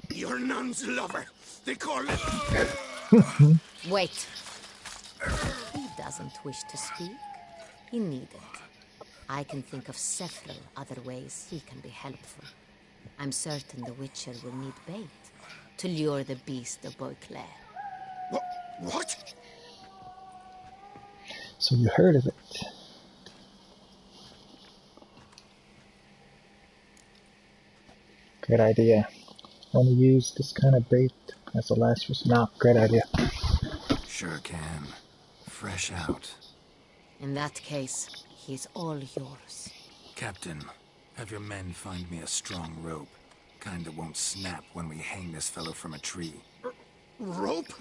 Your nun's lover. They call it...
Wait. He doesn't wish to speak. He needn't. I can think of several other ways he can be helpful. I'm certain the Witcher will need bait to lure the beast of Beauclair.
What?
So you heard of it. Good idea. Want to use this kind of bait as a last resort? No, great idea.
Sure can. Fresh out.
In that case, he's all yours.
Captain, have your men find me a strong rope. Kind that won't snap when we hang this fellow from a tree.
Rope?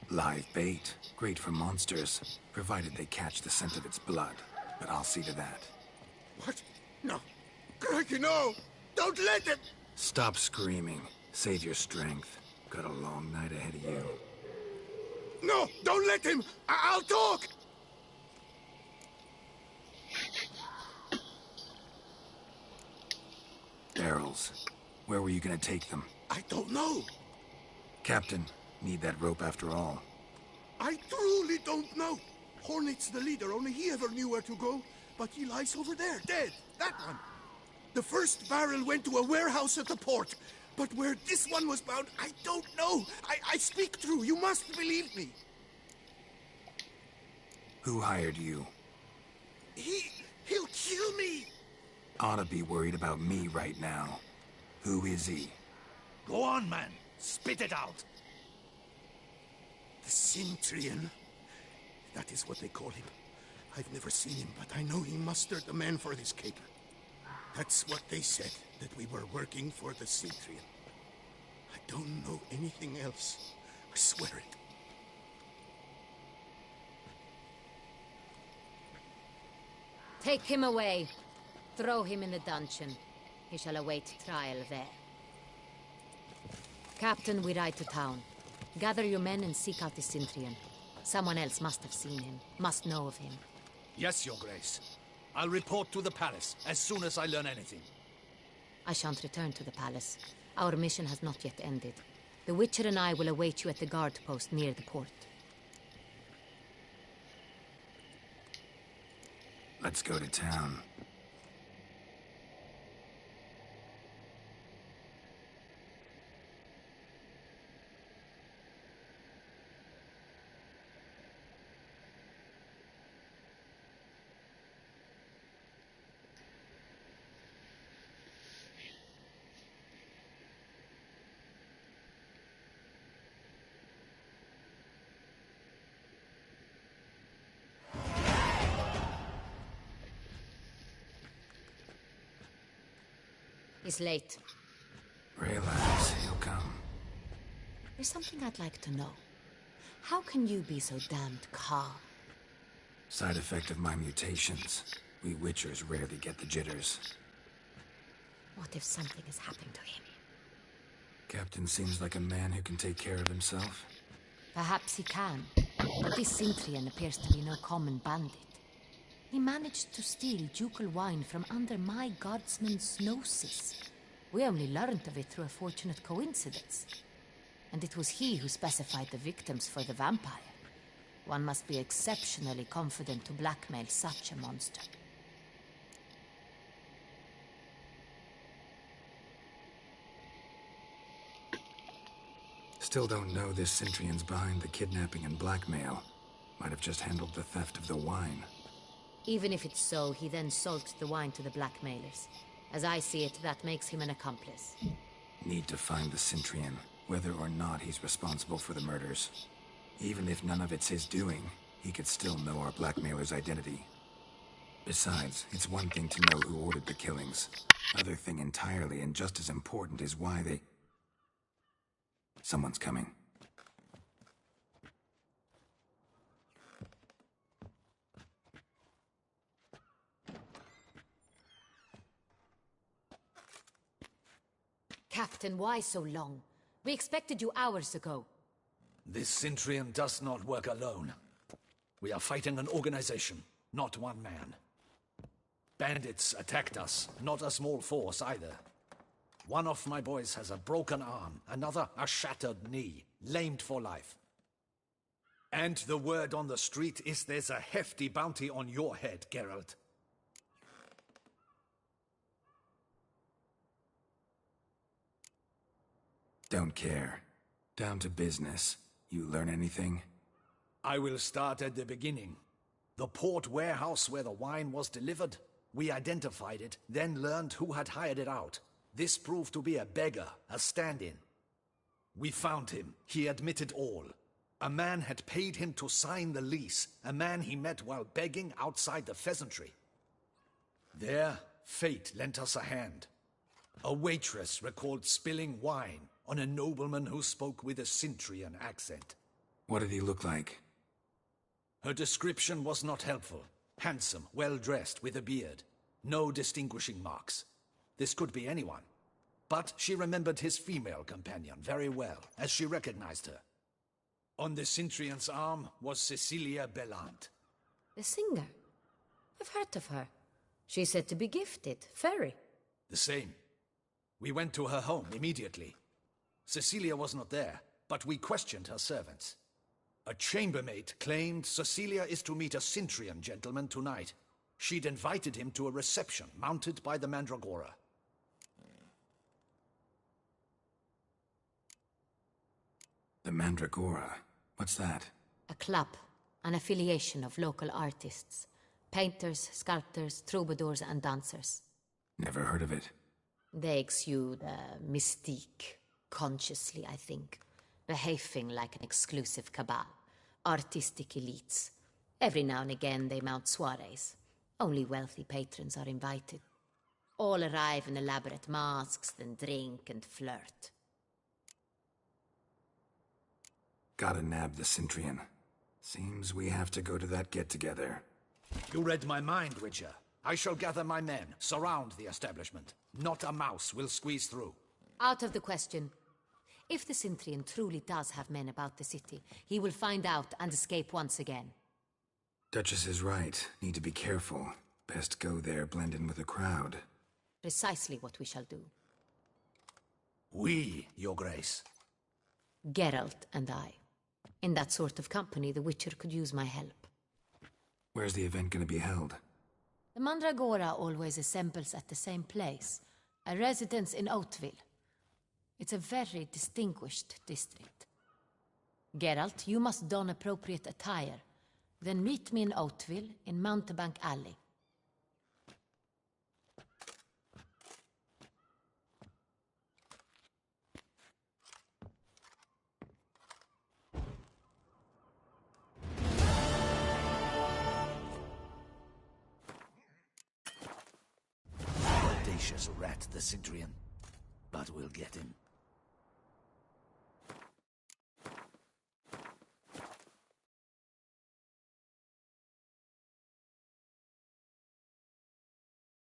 Live bait. Great for monsters, provided they catch the scent of its blood. But I'll see to that.
What? No. Crikey, no! Don't let him!
Stop screaming. Save your strength. Got a long night ahead of you.
No! Don't let him! I'll talk!
Barrels. Where were you gonna take them?
I don't know.
Captain, need that rope after all.
I truly don't know. Hornet's the leader, only he ever knew where to go. But he lies over there, dead. That one. The first barrel went to a warehouse at the port. But where this one was bound, I don't know. I speak true. You must believe me.
Who hired you?
He'll kill me.
Ought to be worried about me right now. Who is he?
Go on, man. Spit it out.
The Cintrian. That is what they call him. I've never seen him, but I know he mustered the men for this caper. That's what they said, that we were working for the Cintrian. I don't know anything else. I swear it.
Take him away. Throw him in the dungeon. He shall await trial there. Captain, we ride to town. Gather your men and seek out the Cintrian. Someone else must have seen him, must know of him.
Yes, Your Grace. I'll report to the palace as soon as I learn anything.
I shan't return to the palace. Our mission has not yet ended. The Witcher and I will await you at the guard post near the port.
Let's go to town.
He's late.
Relax, he'll come.
There's something I'd like to know. How can you be so damned calm?
Side effect of my mutations. We Witchers rarely get the jitters.
What if something has happened to him?
Captain seems like a man who can take care of himself.
Perhaps he can, but this Cintrian appears to be no common bandit. He managed to steal ducal wine from under my guardsman's noses. We only learned of it through a fortunate coincidence. And it was he who specified the victims for the vampire. One must be exceptionally confident to blackmail such a monster.
Still don't know this Cintrian's behind the kidnapping and blackmail. Might have just handled the theft of the wine.
Even if it's so, he then sold the wine to the blackmailers. As I see it, that makes him an accomplice.
Need to find the Cintrian, whether or not he's responsible for the murders. Even if none of it's his doing, he could still know our blackmailer's identity. Besides, it's one thing to know who ordered the killings. Other thing entirely, and just as important, is why they... Someone's coming.
Captain, why so long? We expected you hours ago.
This Cintrian does not work alone. We are fighting an organization, not one man. Bandits attacked us, not a small force either. One of my boys has a broken arm, another a shattered knee, lamed for life. And the word on the street is there's a hefty bounty on your head, Geralt.
Don't care. Down to business. You learn anything?
I will start at the beginning. The port warehouse where the wine was delivered. We identified it, then learned who had hired it out. This proved to be a beggar, a stand-in. We found him. He admitted all. A man had paid him to sign the lease, a man he met while begging outside the pheasantry. There, fate lent us a hand. A waitress recalled spilling wine on a nobleman who spoke with a Cintrian accent.
What did he look like?
Her description was not helpful. Handsome, well-dressed, with a beard. No distinguishing marks. This could be anyone. But she remembered his female companion very well, as she recognized her. On the Cintrian's arm was Cecilia Bellant.
The singer? I've heard of her. She's said to be gifted, fairy.
The same. We went to her home immediately. Cecilia was not there, but we questioned her servants. A chambermaid claimed Cecilia is to meet a Cintrian gentleman tonight. She'd invited him to a reception mounted by the Mandragora.
The Mandragora? What's that?
A club, an affiliation of local artists. Painters, sculptors, troubadours and dancers.
Never heard of it.
They exude a mystique, consciously, I think. Behaving like an exclusive cabal. Artistic elites. Every now and again they mount soirees. Only wealthy patrons are invited. All arrive in elaborate masks, then drink and flirt.
Gotta nab the Cintrian. Seems we have to go to that get-together.
You read my mind, Witcher. I shall gather my men, surround the establishment. Not a mouse will squeeze through.
Out of the question. If the Cintrian truly does have men about the city, he will find out and escape once again.
Duchess is right. Need to be careful. Best go there, blend in with the crowd.
Precisely what we shall do.
We, Your Grace.
Geralt and I. In that sort of company, the Witcher could use my help.
Where's the event gonna be held?
The Mandragora always assembles at the same place, a residence in Oatville. It's a very distinguished district. Geralt, you must don appropriate attire. Then meet me in Oatville, in Mountebank Alley.
Audacious rat, the Cintrian. But we'll get him.